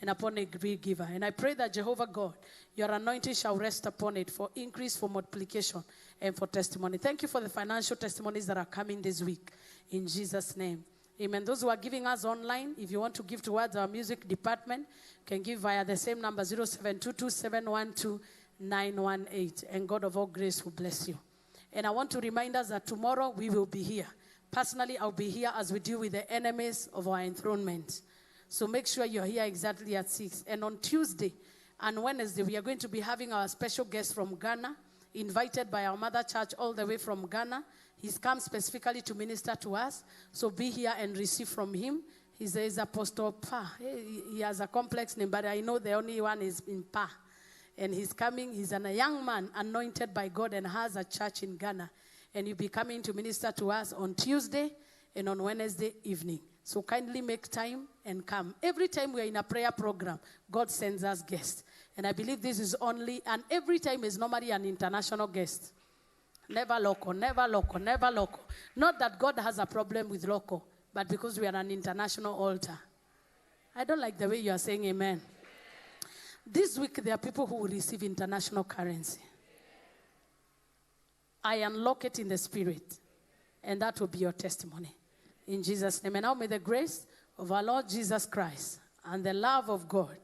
and upon every giver. And I pray that Jehovah God, your anointing shall rest upon it for increase, for multiplication, and for testimony. Thank you for the financial testimonies that are coming this week. In Jesus' name. Amen. Those who are giving us online, if you want to give towards our music department, you can give via the same number, 0722712918. And God of all grace will bless you. And I want to remind us that tomorrow we will be here. Personally, I'll be here as we deal with the enemies of our enthronement. So make sure you're here exactly at 6. And on Tuesday and Wednesday, we are going to be having our special guest from Ghana, invited by our mother church all the way from Ghana. He's come specifically to minister to us. So be here and receive from him. He's Apostle Pa. He has a complex name, but I know the only one is in Pa. And he's coming. He's a young man anointed by God and has a church in Ghana. And he'll be coming to minister to us on Tuesday and on Wednesday evening. So kindly make time and come. Every time we're in a prayer program, God sends us guests. And I believe this is only, and every time is normally an international guest. Never local, never local, never local. Not that God has a problem with local, but because we are an international altar. I don't like the way you are saying amen. This week, there are people who will receive international currency. I unlock it in the spirit, and that will be your testimony. In Jesus' name. And now may the grace of our Lord Jesus Christ and the love of God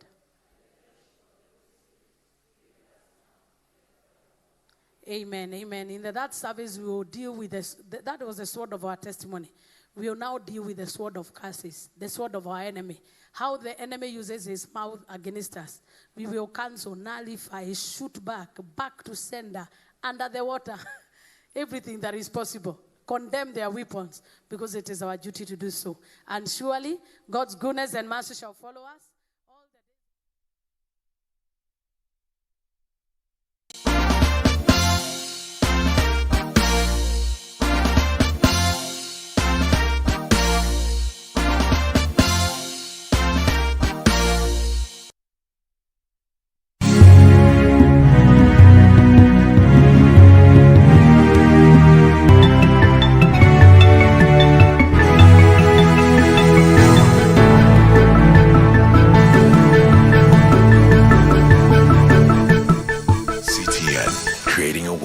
Amen, amen. In that service, we will deal with this. That was the sword of our testimony. We will now deal with the sword of curses, the sword of our enemy. How the enemy uses his mouth against us. We will cancel, nullify, shoot back to sender, under the water, everything that is possible. Condemn their weapons, because it is our duty to do so. And surely, God's goodness and mercy shall follow us.